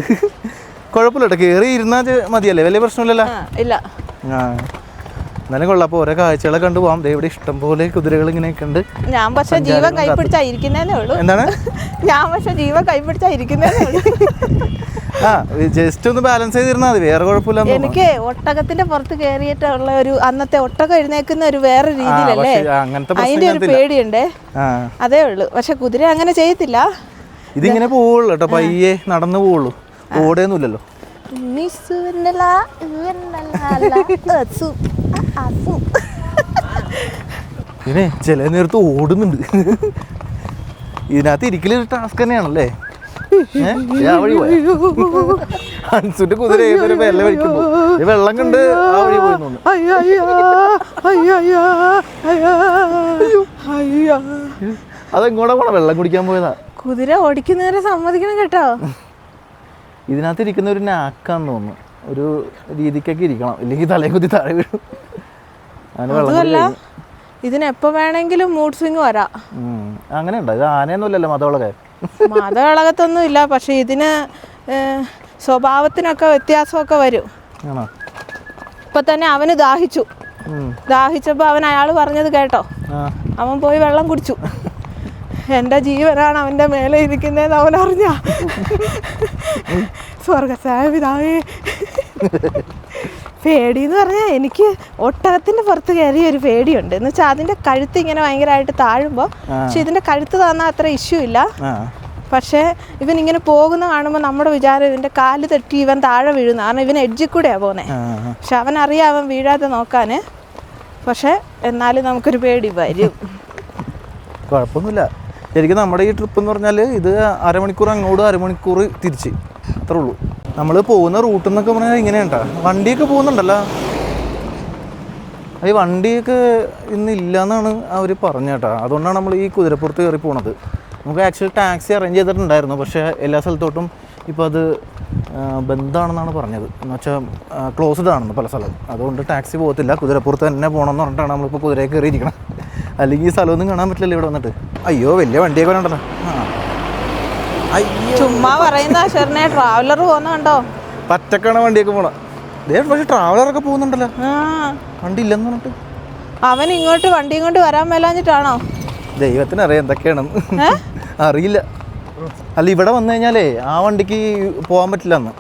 കുഴപ്പമില്ല കേട്ടോ, കേറി ഇരുന്നാൽ മതിയല്ലേ, വലിയ പ്രശ്നമില്ലല്ലോ. ഇല്ല. എന്നാലും കൊള്ളാം. അപ്പോൾ ഓരോ കാഴ്ചകളെ കണ്ടു പോകാം. ഇവിടെ ഇഷ്ടം പോലെ കുതിരകൾ ഇങ്ങനെയൊക്കെ ഉണ്ട്. ഞാൻ പക്ഷെ ജീവൻ കൈപ്പിടിച്ചായിരിക്കുന്നേ ഉള്ളൂ. എന്താണ്? ഞാൻ പക്ഷെ ജീവൻ കൈപ്പിടിച്ചായിരിക്കുന്നേ ഉള്ളൂ. ജസ്റ്റ് ഒന്ന് ബാലൻസ് ചെയ്തിരുന്നാൽ മതി, വേറെ കുഴപ്പമില്ല. എനിക്ക് ഒട്ടകത്തിന്റെ പുറത്ത് കയറിയിട്ടുള്ള ഒരു അന്നത്തെ ഒട്ടകം എഴുന്നേക്കുന്ന ഒരു വേറെ രീതിയിലല്ലേ, അതിന്റെ ഒരു പേടിയുണ്ടേ, അതേ ഉള്ളു. പക്ഷെ കുതിര അങ്ങനെ ചെയ്യത്തില്ല. ഇതിങ്ങനെ പോവുള്ളൂ കേട്ടോ, പയ്യെ നടന്നു പോവുള്ളൂ, ഓടേന്നുമില്ലല്ലോ. പിന്നെ ചില നേരത്ത് ഓടുന്നുണ്ട്. ഇതിനകത്ത് ഇരിക്കലൊരു ടാസ്ക് തന്നെയാണല്ലേ. അൻസുന്റെ കുതിര ഏതൊരു വെല്ല വഴിക്കുമ്പോ വെള്ളം കണ്ട് ആ വഴി പോയി തോന്നുന്നു. അതെങ്ങോട്ടാ പോണ? വെള്ളം കുടിക്കാൻ പോയതാ. കുതിര ഓടിക്കുന്നവരെ സമ്മതിക്കണം കേട്ടോ. ഇതിനകത്ത് ഇരിക്കുന്ന ഒരു നാക്കാന്ന് തോന്നുന്നു, ഒരു രീതിക്കൊക്കെ ഇരിക്കണം, ഇല്ലെങ്കിൽ തലയെ കുത്തി താഴെ വീഴും. അതുമല്ല, ഇതിനെപ്പോ വേണമെങ്കിലും മൂഡ് സ്വിങ് വരാം. അങ്ങനെ ഉണ്ടോ? ഇത് ആനയൊന്നുമില്ലല്ലോ, മതവളകെ. മതകളകത്തൊന്നും ഇല്ല, പക്ഷെ ഇതിന് സ്വഭാവത്തിനൊക്കെ വ്യത്യാസമൊക്കെ വരും. ഇപ്പൊ തന്നെ അവന് ദാഹിച്ചപ്പോ അവൻ അയാൾ പറഞ്ഞത് കേട്ടോ, അവൻ പോയി വെള്ളം കുടിച്ചു. എന്റെ ജീവനാണ് അവന്റെ മേലെ ഇരിക്കുന്നതെന്ന് അവൻ അറിഞ്ഞ. സ്വർഗസാവിതാവേ. പേടിയെന്ന് പറഞ്ഞാൽ എനിക്ക് ഒട്ടകത്തിന്റെ പുറത്ത് കയറിയ ഒരു പേടിയുണ്ട്. എന്ന് വെച്ചാൽ അതിന്റെ കഴുത്ത് ഇങ്ങനെ ഭയങ്കരമായിട്ട് താഴുമ്പോൾ, പക്ഷെ ഇതിന്റെ കഴുത്ത് തന്നാൽ അത്ര ഇഷ്യൂ ഇല്ല. പക്ഷേ ഇവൻ ഇങ്ങനെ പോകുന്ന കാണുമ്പോൾ നമ്മുടെ വിചാരം ഇവന്റെ കാല് തട്ടി ഇവൻ താഴെ വീഴുന്നു, കാരണം ഇവൻ എഡ്ജിൽ കൂടെയാണ് പോകുന്നത്. പക്ഷെ അവനറിയാം അവൻ വീഴാതെ നോക്കാന്. പക്ഷെ എന്നാലും നമുക്കൊരു പേടി വരും. കുഴപ്പമൊന്നുമില്ല. ശരിക്കും നമ്മുടെ ഈ ട്രിപ്പ് എന്ന് പറഞ്ഞാൽ ഇത് 1/2 മണിക്കൂർ അങ്ങോട്ട് 1/2 മണിക്കൂർ തിരിച്ച്, അത്രേ ഉള്ളൂ. നമ്മൾ പോകുന്ന റൂട്ട് എന്നൊക്കെ പറഞ്ഞാൽ ഇങ്ങനെയുണ്ടാ. വണ്ടിയൊക്കെ പോകുന്നുണ്ടല്ലോ. ഈ വണ്ടിയൊക്കെ ഇന്നില്ല എന്നാണ് അവർ പറഞ്ഞേട്ടാ. അതുകൊണ്ടാണ് നമ്മൾ ഈ കുതിരപ്പുറത്ത് കയറി പോണത്. നമുക്ക് ആക്ച്വലി ടാക്സി അറേഞ്ച് ചെയ്തിട്ടുണ്ടായിരുന്നു, പക്ഷേ എല്ലാ സ്ഥലത്തോട്ടും ഇപ്പോൾ അത് ബന്ധാണെന്നാണ് പറഞ്ഞത്. എന്ന് വെച്ചാൽ ക്ലോസ്ഡ് ആണെന്ന് പല സ്ഥലവും. അതുകൊണ്ട് ടാക്സി പോകത്തില്ല, കുതിരപ്പുറത്ത് തന്നെ പോകണമെന്ന് പറഞ്ഞിട്ടാണ് നമ്മളിപ്പോൾ കുതിരയെ കയറിയിരിക്കണം. അല്ലെങ്കിൽ ഈ സ്ഥലമൊന്നും കാണാൻ പറ്റില്ലല്ലോ ഇവിടെ വന്നിട്ട്. അയ്യോ, വലിയ വണ്ടിയൊക്കെ ഉണ്ടല്ലോ. ചുമ്മാ പറയുന്ന ഷെറിനെ ട്രാവലർ പോകുന്നുണ്ടോ? പറ്റക്കാണ് വണ്ടിയൊക്കെ പോണം. പക്ഷെ ട്രാവലറൊക്കെ പോകുന്നുണ്ടല്ലോ. വണ്ടി ഇല്ലെന്ന് പറഞ്ഞിട്ട് അവൻ ഇങ്ങോട്ട് വണ്ടി കൊണ്ട് വരാൻ മേലാഞ്ഞിട്ടാണോ? ദൈവത്തിനറിയാം എന്തൊക്കെയാണെന്ന്. അറിയില്ല. അല്ല, ഇവിടെ വന്നു കഴിഞ്ഞാലേ ആ വണ്ടിക്ക് പോകാൻ പറ്റില്ല എന്ന്.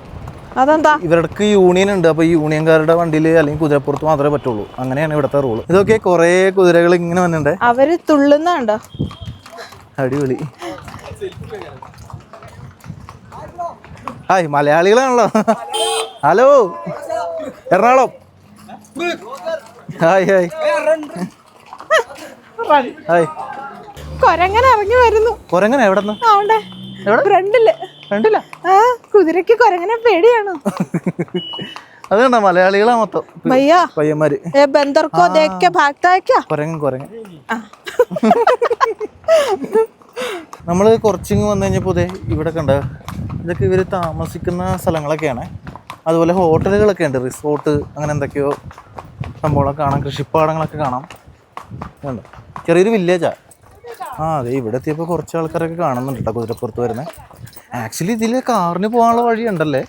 അതെന്താ? ഇവർക്ക് യൂണിയൻ ഉണ്ട്. അപ്പോൾ ഈ യൂണിയൻകാരുടെ വണ്ടിയിൽ അല്ലെങ്കിൽ കുതിരപ്പുറത്ത് മാത്രമേ പറ്റുള്ളൂ. അങ്ങനെയാണ് ഇവിടുത്തെ റൂള്. ഇതൊക്കെ കുറേ കുതിരകൾ ഇങ്ങനെ വന്നിട്ടുണ്ട്. അവര് തുള്ളുന്നുണ്ടോ? അടിപൊളി. ഹായ്, മലയാളികളാണല്ലോ. Hello, Ernakulam. Hi hi hi. കൊരങ്ങനെ ഇറങ്ങി വരുന്നു. കൊരങ്ങനെ എവിടെന്ന്? ഫ്രണ്ടില്. കുതിരക്ക് കൊരങ്ങനെ പേടിയാണ്. അതുകൊണ്ടാ മലയാളികളാ മൊത്തം പയ്യന്മാര്. കൊരങ്ങൻ. നമ്മള് കുറച്ചിങ്ങ് വന്നു കഴിഞ്ഞപ്പോ ഇവിടെ കണ്ട ഇതൊക്കെ ഇവര് താമസിക്കുന്ന സ്ഥലങ്ങളൊക്കെയാണ്. അതുപോലെ ഹോട്ടലുകളൊക്കെ ഉണ്ട്, റിസോർട്ട്, അങ്ങനെ എന്തൊക്കെയോ സംഭവങ്ങളൊക്കെ കാണാം. കൃഷിപ്പാടങ്ങളൊക്കെ കാണാം. ചെറിയൊരു വില്ലേജാ. അതെ, ഇവിടെ എത്തിയപ്പോൾ കുറച്ച് ആൾക്കാരൊക്കെ കാണുന്നുണ്ട് കേട്ടോ കുതിരപ്പുറത്ത് വരുന്നത്. ആക്ച്വലി ഇതിൽ കാറിന് പോകാനുള്ള വഴി ഉണ്ടല്ലേ.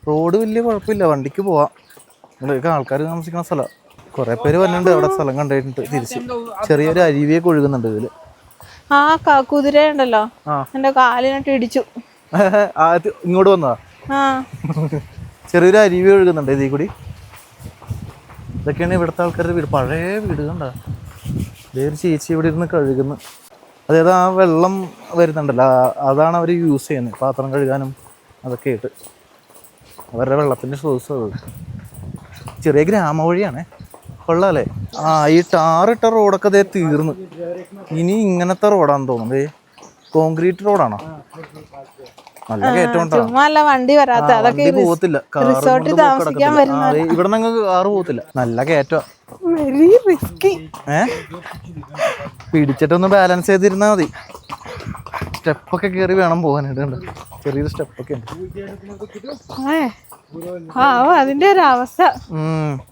റോഡ് വലിയ കുഴപ്പമില്ല, വണ്ടിക്ക് പോവാം. ഇവിടെയൊക്കെ ആൾക്കാർ താമസിക്കുന്ന സ്ഥലമാണ്. കുറേ പേര് വന്നിട്ടുണ്ട് അവിടെ സ്ഥലം കണ്ടിട്ട് തിരിച്ച്. ചെറിയൊരു അരുവിയൊക്കെ ഒഴുകുന്നുണ്ട് ഇതിൽ. കുതിര ഉണ്ടല്ലോ, എന്റെ കാലിനോട്ട് ഇടിച്ചു. ഇങ്ങോട്ട് വന്നതാ. ചെറിയൊരു അരുവി ഒഴുകുന്നുണ്ട് ഇതിൽ കൂടി. ഇതൊക്കെയാണ് ഇവിടുത്തെ ആൾക്കാരുടെ വീട്, പഴയ വീട് കണ്ട. ഒരു ചേച്ചി ഇവിടെ ഇരുന്ന് കഴുകുന്നു. അതായത് ആ വെള്ളം വരുന്നുണ്ടല്ലോ, അതാണ് അവർ യൂസ് ചെയ്യുന്നത് പാത്രം കഴുകാനും അതൊക്കെ ആയിട്ട്. അവരുടെ വെള്ളത്തിൻ്റെ സ്രോതസ് അത്. ചെറിയ ഗ്രാമവഴിയാണേ, കൊള്ളാല്ലേ. ഈ ടാറിട്ട റോഡൊക്കെ അതേ തീർന്ന്. ഇനി ഇങ്ങനത്തെ റോഡാണെന്ന് തോന്നുന്നത്. കോൺക്രീറ്റ് റോഡാണോ? നല്ല കയറ്റം വണ്ടി വരാത്ത അതൊക്കെ പോകത്തില്ല. ഇവിടെ നിന്ന് കാറ് പോകത്തില്ല, നല്ല കയറ്റം. Very risky. പിടിച്ചിട്ടൊന്ന് ബാലൻസ് ചെയ്തിരുന്നാ മതി. സ്റ്റെപ്പൊക്കെ കയറി വേണം പോകാനായിട്ട്. ചെറിയൊരു സ്റ്റെപ്പൊക്കെ ഉണ്ട്. അതിന്റെ ഒരു അവസ്ഥ.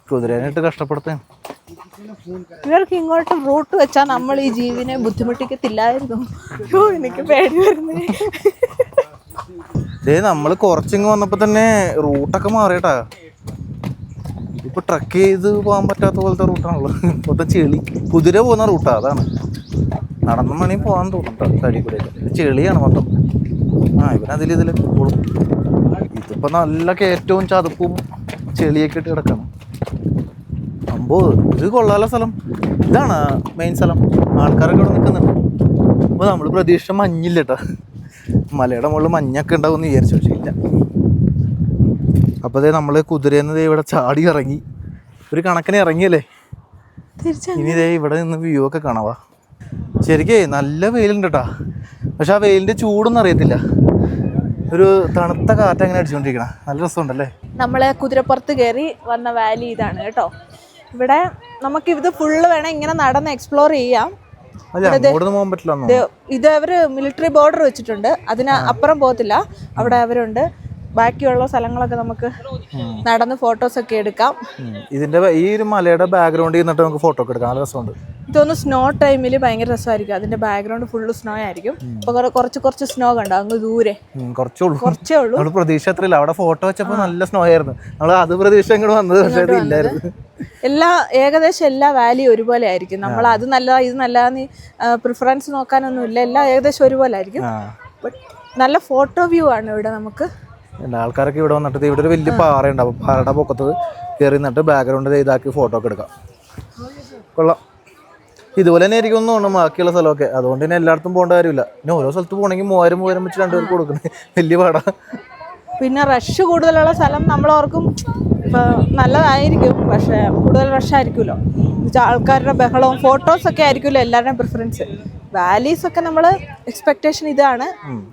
കുതിരേനായിട്ട് കഷ്ടപ്പെടുത്താൻ. ഇവർക്ക് ഇങ്ങോട്ട് റൂട്ട് വെച്ചാൽ നമ്മൾ ഈ ജീവിനെ ബുദ്ധിമുട്ടിക്കത്തില്ലായിരുന്നു. എനിക്ക് പേടി വരുന്നേ. നമ്മള് കുറച്ചിങ്ങ് വന്നപ്പോ തന്നെ റൂട്ടൊക്കെ മാറിയിട്ടാ. ഇപ്പൊ ട്രക്ക് ചെയ്ത് പോകാൻ പറ്റാത്ത പോലത്തെ റൂട്ടാണല്ലോ. മൊത്തം ചെളി. കുതിര പോകുന്ന റൂട്ടാ, അതാണ്. നടന്നും വേണമെങ്കിൽ പോകാൻ തോന്നുട്ടോ തടി കൂടെ. ചെളിയാണ് മൊത്തം. ഇതിലൊക്കെ പോകും. ഇതിപ്പോ നല്ല കയറ്റവും ചതുപ്പും ചെളിയൊക്കെ ഇട്ട് കിടക്കണം. ഇത് കൊള്ളാല സ്ഥലം. ഇതാണ് മെയിൻ സ്ഥലം. ആൾക്കാരൊക്കെ ഇവിടെ നിൽക്കുന്നുണ്ട്. അപ്പോൾ നമ്മൾ പ്രതീക്ഷിച്ച മഞ്ഞില്ല കേട്ടോ. മലയുടെ മുകളിൽ മഞ്ഞൊക്കെ ഉണ്ടാവുമെന്ന് വിചാരിച്ചു, പക്ഷേ ഇല്ല. അപ്പോൾ നമ്മൾ കുതിരയിൽ ഇവിടെ ചാടി ഇറങ്ങി. ഒരു കണക്കിന് ഇറങ്ങിയല്ലേ. ഇനി ഇവിടെ നിന്ന് വ്യൂ ഒക്കെ കാണാവാ. ശരിക്കേ നല്ല വെയിലുണ്ട് കേട്ടോ. പക്ഷെ ആ വെയിലിൻ്റെ ചൂടൊന്നും അറിയത്തില്ല. ഒരു തണുത്ത കാറ്റ് അങ്ങനെ അടിച്ചുകൊണ്ടിരിക്കണം. നല്ല രസമുണ്ടല്ലേ. നമ്മളെ കുതിരപ്പുറത്ത് കയറി വന്ന വാലി ഇതാണ് കേട്ടോ. ഇവിടെ നമുക്ക് ഇത് ഫുള്ള് വേണം ഇങ്ങനെ നടന്ന് എക്സ്പ്ലോർ ചെയ്യാം. ഇത് അവര് മിലിറ്ററി ബോർഡർ വെച്ചിട്ടുണ്ട്, അതിന് അപ്പുറം പോകത്തില്ല. അവിടെ അവരുണ്ട്. ബാക്കിയുള്ള സ്ഥലങ്ങളൊക്കെ നമുക്ക് നടന്ന് ഫോട്ടോസ് ഒക്കെ എടുക്കാം. ഇതിന്റെ ഈ ഒരു മലയുടെ ബാക്ക്ഗ്രൗണ്ടിൽ നിന്നിട്ട് നമുക്ക് ഫോട്ടോ ഒക്കെ എടുക്കാം. നല്ല രസമുണ്ട്. ഇതൊന്ന് സ്നോ ടൈമിൽ ഭയങ്കര രസമായിരിക്കും. അതിന്റെ ബാക്ക്ഗ്രൗണ്ട് ഫുള്ള് സ്നോ ആയിരിക്കും. ഇപ്പൊ കുറച്ച് സ്നോ കണ്ടോ അങ്ങ് ദൂരെ. കുറച്ചേ ഉള്ളൂ. നമ്മൾ പ്രതീക്ഷ അത്രയില്ല. അവിടെ ഫോട്ടോ വെച്ചപ്പോ നല്ല സ്നോ ആയിരുന്നു. നമ്മൾ അത് പ്രതീക്ഷ ഇങ്ങോട്ട് വന്നത്, പക്ഷേ ഇല്ലായിരുന്നു. ഏകദേശം എല്ലാ വാലി ഒരുപോലെ ആയിരിക്കും. നമ്മൾ അത് നല്ലതാ ഇത് നല്ലതാന്ന് പ്രിഫറൻസ് നോക്കാനൊന്നുമില്ല. എല്ലാം ഏകദേശം ഒരുപോലെ ആയിരിക്കും. നല്ല ഫോട്ടോ വ്യൂ ആണ് ഇവിടെ. നമുക്ക് ആൾക്കാരൊക്കെ ഇവിടെ വന്നിട്ട് ഇവിടെ ഒരു വലിയ പാറ ഉണ്ടാവും. പാറയുടെ പൊക്കത്ത് കയറി നിന്നിട്ട് ബാക്ക്ഗ്രൗണ്ട് ഇതാക്കി ഫോട്ടോ ഒക്കെ എടുക്കാം. കൊള്ളാം. ഇതുപോലെ തന്നെ ആയിരിക്കും തോന്നുന്നു ബാക്കിയുള്ള സ്ഥലമൊക്കെ. അതുകൊണ്ട് തന്നെ എല്ലായിടത്തും പോകേണ്ട കാര്യമില്ല. പിന്നെ ഓരോ സ്ഥലത്ത് പോകണമെങ്കിൽ 3000 വെച്ച് 2 പേർക്ക് കൊടുക്കുന്നത് വലിയ പാടാ. പിന്നെ റഷ് കൂടുതലുള്ള സ്ഥലം നമ്മളോർക്കും നല്ലതായിരിക്കും, പക്ഷെ കൂടുതൽ റഷ് ആയിരിക്കുമല്ലോ. ആൾക്കാരുടെ ബഹളവും ഫോട്ടോസൊക്കെ ആയിരിക്കുമല്ലോ എല്ലാവരുടെയും പ്രിഫറൻസ്. വാലീസ് ഒക്കെ നമ്മൾ എക്സ്പെക്ടേഷൻ ഇതാണ്,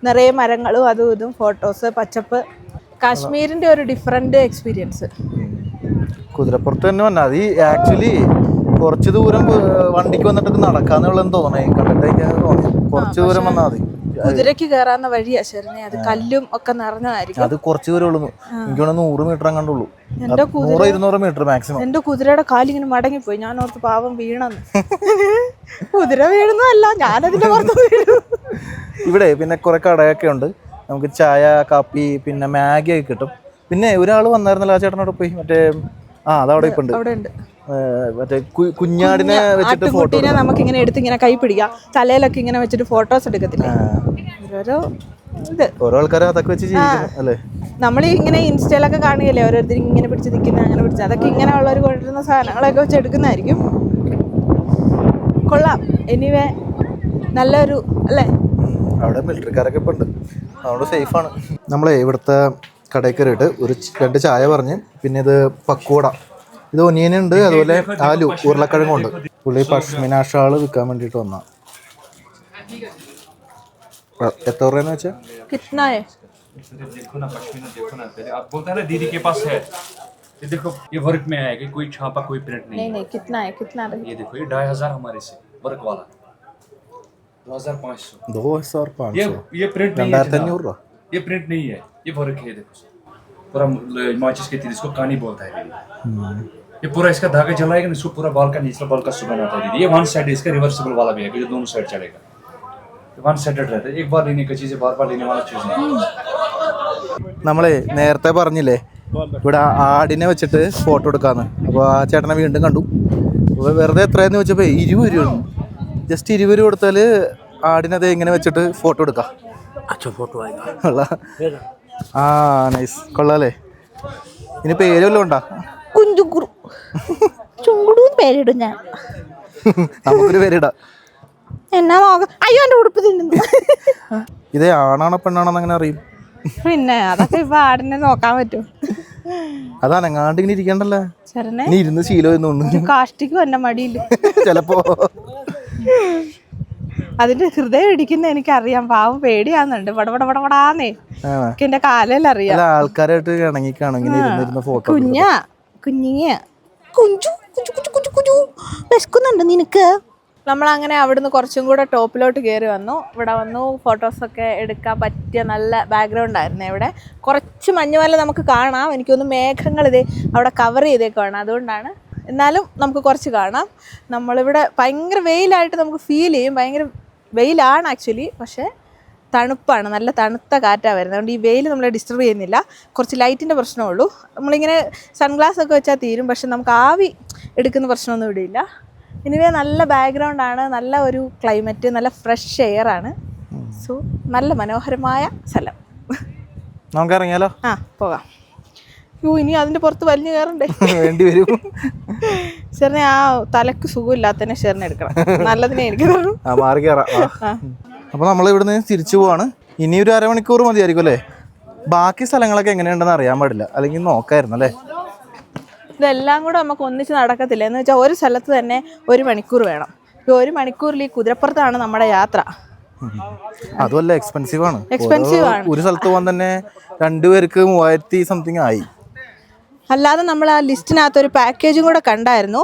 നിറയെ മരങ്ങളും അതും ഇതും, ഫോട്ടോസ്, പച്ചപ്പ്. കാശ്മീരിന്റെ ഒരു ഡിഫറെന്റ് എക്സ്പീരിയൻസ്. കുതിരപ്പുറത്ത് തന്നെ വന്നാൽ അത് ആക്ച്വലി കുറച്ച് ദൂരം വണ്ടിക്ക് വന്നിട്ട് നടക്കാന്നുള്ളതെന്ന് തോന്നണേ. കണ്ടിട്ട് കുറച്ച് ദൂരം വന്നാൽ മതി. കുതിരക്ക് കയറാവുന്ന വഴിയാ ശരണേ. അത് കല്ലും ഒക്കെ നിറഞ്ഞതായിരിക്കും. അത് കുറച്ച് ദൂരം ഉള്ളൂ. എനിക്ക് 100 മീറ്റർ അങ്ങോട്ടുള്ളൂ. 100-200 metre maximum. എന്റെ കുതിരയുടെ കാലിങ്ങനെ മടങ്ങിപ്പോയി. ഞാൻ ഓർത്ത് പാവം വീണെന്ന്. കുതിര വീഴുന്നതല്ല, ഞാനതിന്റെ പുറത്ത് വീണു. ഇവിടെ പിന്നെ കുറെ കടയൊക്കെ ഉണ്ട്. നമുക്ക് ചായ, കാപ്പി, പിന്നെ മാഗി ഒക്കെ കിട്ടും. പിന്നെ ഒരാൾ വന്നായിരുന്നല്ലോ, ആ ചേട്ടനോട് പോയി. മറ്റേ അതവിടെ ഇപ്പൊ ഉണ്ട്. മറ്റേ കുഞ്ഞാടിനെ വെച്ചിട്ട് ഫോട്ടോ നമുക്ക് ഇങ്ങനെ എടുത്ത് ഇങ്ങനെ കൈ പിടിക്കാം. തലയിലൊക്കെ ഇങ്ങനെ വെച്ചിട്ട് ഫോട്ടോസ് എടുക്കത്തില്ല. ഓരോ ആൾക്കാരെ അതൊക്കെ വെച്ച് ജീവിക്കണം അല്ലേ. നമ്മൾ ഇങ്ങനെ ഇൻസ്റ്റയിലൊക്കെ കാണുകയല്ലേ ഓരോരുത്തർ ഇങ്ങനെ പിടിച്ച് നിൽക്കുന്നത്, അങ്ങനെ പിടിച്ച്. അതൊക്കെ ഇങ്ങനെ ഉള്ളവർ കൊണ്ടിരുന്ന സാധനങ്ങളൊക്കെ വെച്ച് എടുക്കുന്നതായിരിക്കും. കൊള്ളാം. എനിവേ നല്ലൊരു അല്ലേ. അവിടെ മിലിറ്ററിക്കാരൊക്കെ ഇപ്പം ഉണ്ട്, അതുകൊണ്ട് സേഫാണ്. നമ്മളെ ഇവിടുത്തെ കടയിൽ കയറിയിട്ട് 2 ചായ പറഞ്ഞ്, പിന്നെ ഇത് പക്കോട, ഇത് ഒനിയനുണ്ട്, അതുപോലെ ആലു ഉരുളക്കിഴങ്ങുണ്ട്. പുള്ളി പഷ്മിന ഷാള് വിൽക്കാൻ വേണ്ടിയിട്ട് വന്ന. എത്ര രൂപയെന്ന് വെച്ചാൽ देखो ये वर्क में आएगा, कोई छापा कोई प्रिंट नहीं। नहीं कितना है, कितना है? ये देखो ये 2500 हमारे से वर्क वाला 2500 ये प्रिंट नहीं है। 2500 ये प्रिंट नहीं है, ये वर्क है। देखो पूरा माचिस के तीर, इसको कानी बोलता है दीदी। ये पूरा इसका धागा जलाएगा ना, इसको पूरा बाल का निचला बाल का सुगंध आता है दीदी। ये 1 साइड है, इसका रिवर्सिबल वाला भी है, जो दोनों साइड चलेगा। 1 साइडेड रहता है, एक बार लेने की चीज़ है, बार बार लेने वाला चीज़ नहीं। നമ്മളെ നേരത്തെ പറഞ്ഞില്ലേ ഇവിടെ ആടിനെ വെച്ചിട്ട് ഫോട്ടോ എടുക്കാന്ന്. അപ്പോൾ ആ ചേട്ടനെ വീണ്ടും കണ്ടു. അപ്പോൾ വെറുതെ എത്രയെന്ന് വെച്ചപ്പോൾ 20 രൂപ. ജസ്റ്റ് 20 രൂപ കൊടുത്താൽ ആടിനത് ഇങ്ങനെ വെച്ചിട്ട് ഫോട്ടോ എടുക്കാം. നൈസ്, കൊള്ളാല്ലേ. ഇനി പേര് വല്ലതും ഉണ്ടാ? പേരിടും ഞാൻ. നമുക്കൊരു പേരിടാം. എന്നാ നോക്ക. അയ്യോ എന്റെ ഉടുപ്പ് തിന്നുന്നു. ഇത് ആണാണോ പെണ്ണാണോന്ന് അങ്ങനെ അറിയും? പിന്നെ അതൊക്കെ ഇപ്പൊ ആടിനെ നോക്കാൻ പറ്റും. അതാണ് എങ്ങാണ്ട് ഇങ്ങനെ ഇരിക്കണ്ടല്ലോ. ശരണേ നീ ഇരുന്ന് ശീലം കാഷ്ടിക്കും എന്റെ മടിയില്. ചിലപ്പോ അതിന്റെ ഹൃദയം ഇടിക്കുന്ന എനിക്കറിയാം. പാവം പേടിയാന്നുണ്ട്. പടപടപടപടാന്നേ എന്റെ കാലെല്ലാം അറിയാം. ആൾക്കാരായിട്ട് ഇണങ്ങിക്കാണോ ഇങ്ങനെ ഇരുന്നിരുന്ന ഫോട്ടോ? കുഞ്ഞിങ്ങ കുഞ്ചു കുഞ്ചു കുഞ്ചു കുഞ്ചു കുഞ്ചു വിശക്കുന്നുണ്ട് നിനക്ക്. നമ്മളങ്ങനെ അവിടുന്ന് കുറച്ചും കൂടെ ടോപ്പിലോട്ട് കയറി വന്നു. ഇവിടെ വന്നു ഫോട്ടോസൊക്കെ എടുക്കാൻ പറ്റിയ നല്ല ബാക്ക്ഗ്രൗണ്ട് ആയിരുന്നു. ഇവിടെ കുറച്ച് മഞ്ഞുമല നമുക്ക് കാണാം. എനിക്കൊന്ന് മേഘങ്ങൾ ഇതേ അവിടെ കവർ ചെയ്തേക്കാണ്, അതുകൊണ്ടാണ്. എന്നാലും നമുക്ക് കുറച്ച് കാണാം. നമ്മളിവിടെ ഭയങ്കര വെയിലായിട്ട് നമുക്ക് ഫീൽ ചെയ്യും. ഭയങ്കര വെയിലാണ് ആക്ച്വലി, പക്ഷേ തണുപ്പാണ്, നല്ല തണുത്ത കാറ്റാണ് വരുന്നത്. അതുകൊണ്ട് ഈ വെയിൽ നമ്മളെ ഡിസ്റ്റർബ് ചെയ്യുന്നില്ല. കുറച്ച് ലൈറ്റിൻ്റെ പ്രശ്നമേ ഉള്ളൂ. നമ്മളിങ്ങനെ സൺഗ്ലാസ് ഒക്കെ വെച്ചാൽ തീരും, പക്ഷെ നമുക്ക് ആവി എടുക്കുന്ന പ്രശ്നമൊന്നും ഇവിടെ ഇല്ല. ഇനിവേ നല്ല ബാക്ക്ഗ്രൗണ്ടാണ്, നല്ല ഒരു ക്ലൈമറ്റ്, നല്ല ഫ്രഷ് എയർ ആണ്. സോ നല്ല മനോഹരമായ സ്ഥലം. നമുക്ക് ഇറങ്ങിയാലോ? ആ പോകാം. ഇനി അതിന്റെ പുറത്ത് വലിഞ്ഞു കയറണ്ടേ? വേണ്ടി വരും. ശരണേ ആ തലക്ക് സുഖമില്ലാത്തതിനെ ശരണ എടുക്കണം, നല്ലതിനെ എനിക്ക് മാറി കയറാം. അപ്പൊ നമ്മൾ ഇവിടുന്ന് തിരിച്ചു പോവാണ്. ഇനി ഒരു അരമണിക്കൂർ മതിയായിരിക്കും അല്ലേ? ബാക്കി സ്ഥലങ്ങളൊക്കെ എങ്ങനെയുണ്ടെന്ന് അറിയാൻ പാടില്ല, അല്ലെങ്കിൽ നോക്കായിരുന്നു അല്ലേ? ഇതെല്ലാം കൂടെ നമുക്ക് ഒന്നിച്ച് നടക്കത്തില്ല. എന്ന് വെച്ചാൽ ഒരു സ്ഥലത്ത് തന്നെ 1 മണിക്കൂർ വേണം. ഈ 1 മണിക്കൂറിൽ ഈ കുതിരപ്പുറത്താണ് നമ്മുടെ യാത്ര. അതുമല്ല എക്സ്പെൻസീവ് ആണ്. ഒരു സ്ഥലത്ത് പോകാൻ തന്നെ 2 പേർക്ക് 3000 സംതിങ് ആയി. അല്ലാതെ നമ്മൾ ആ ലിസ്റ്റിനകത്ത് ഒരു പാക്കേജും കൂടെ കണ്ടായിരുന്നു.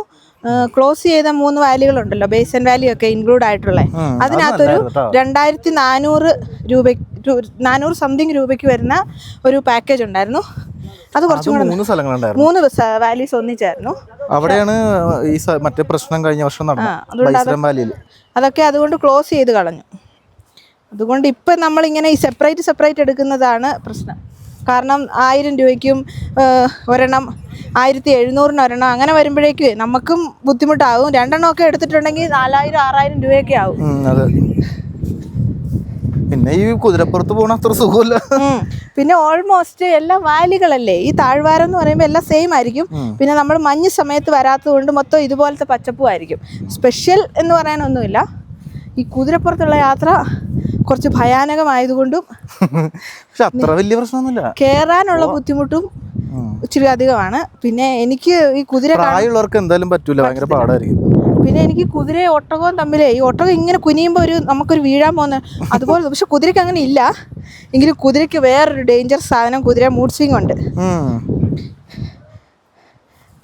ക്ലോസ് ചെയ്ത 3 വാലികളുണ്ടല്ലോ, ബേസൻ വാലി ഒക്കെ ഇൻക്ലൂഡ് ആയിട്ടുള്ള, അതിനകത്തൊരു 2400 രൂപ 400 സംതിങ് രൂപയ്ക്ക് വരുന്ന ഒരു പാക്കേജ് ഉണ്ടായിരുന്നു. അത് കുറച്ചും കൂടെ 3 വാലീസ് ഒന്നിച്ചായിരുന്നു. അവിടെയാണ് ഈ മറ്റേ പ്രശ്നം കഴിഞ്ഞ വർഷം നടന്നത്. അതൊക്കെ അതുകൊണ്ട് ക്ലോസ് ചെയ്ത് കളഞ്ഞു. അതുകൊണ്ട് ഇപ്പം നമ്മളിങ്ങനെ ഈ സെപ്പറേറ്റ് എടുക്കുന്നതാണ് പ്രശ്നം. കാരണം 1000 രൂപയ്ക്കും ഒരെണ്ണം, 1700 ഒരെണ്ണം, അങ്ങനെ വരുമ്പോഴേക്ക് നമുക്കും ബുദ്ധിമുട്ടാകും. 2 എണ്ണമൊക്കെ എടുത്തിട്ടുണ്ടെങ്കിൽ 4000-6000 രൂപയൊക്കെ ആവും. പിന്നെ ഈ കുതിരപ്പുറത്ത് പോകണ അത്ര സുഖമില്ല. പിന്നെ ഓൾമോസ്റ്റ് എല്ലാ വാലികളല്ലേ, ഈ താഴ്വാരം എന്ന് പറയുമ്പോൾ എല്ലാം സെയിം ആയിരിക്കും. പിന്നെ നമ്മൾ മഞ്ഞ് സമയത്ത് വരാത്തത് കൊണ്ട് മൊത്തം ഇതുപോലത്തെ പച്ചപ്പും ആയിരിക്കും. സ്പെഷ്യൽ എന്ന് പറയാനൊന്നുമില്ല. ഈ കുതിരപ്പുറത്തുള്ള യാത്ര കുറച്ച് ഭയാനകമായതുകൊണ്ടും പക്ഷെ അത്ര വലിയ പ്രശ്നമൊന്നുമില്ല. കയറാനുള്ള ബുദ്ധിമുട്ടും ഇച്ചിരി അധികമാണ്. പിന്നെ എനിക്ക് ഈ കുതിര പ്രായമുള്ളവർക്ക് എന്തായാലും പറ്റൂല, ഭയങ്കര പാടായിരിക്കും. പിന്നെ എനിക്ക് കുതിരയും ഒട്ടകവും തമ്മിലേ, ഈ ഒട്ടകം ഇങ്ങനെ കുനിയുമ്പോൾ നമുക്കൊരു വീഴാൻ പോകുന്ന അതുപോലെ. പക്ഷെ കുതിരയ്ക്ക് അങ്ങനെ ഇല്ല. എങ്കിലും കുതിരയ്ക്ക് വേറൊരു ഡേഞ്ചർ സാധനം, കുതിര മൂഡ് സ്വിങ് ഉണ്ട്.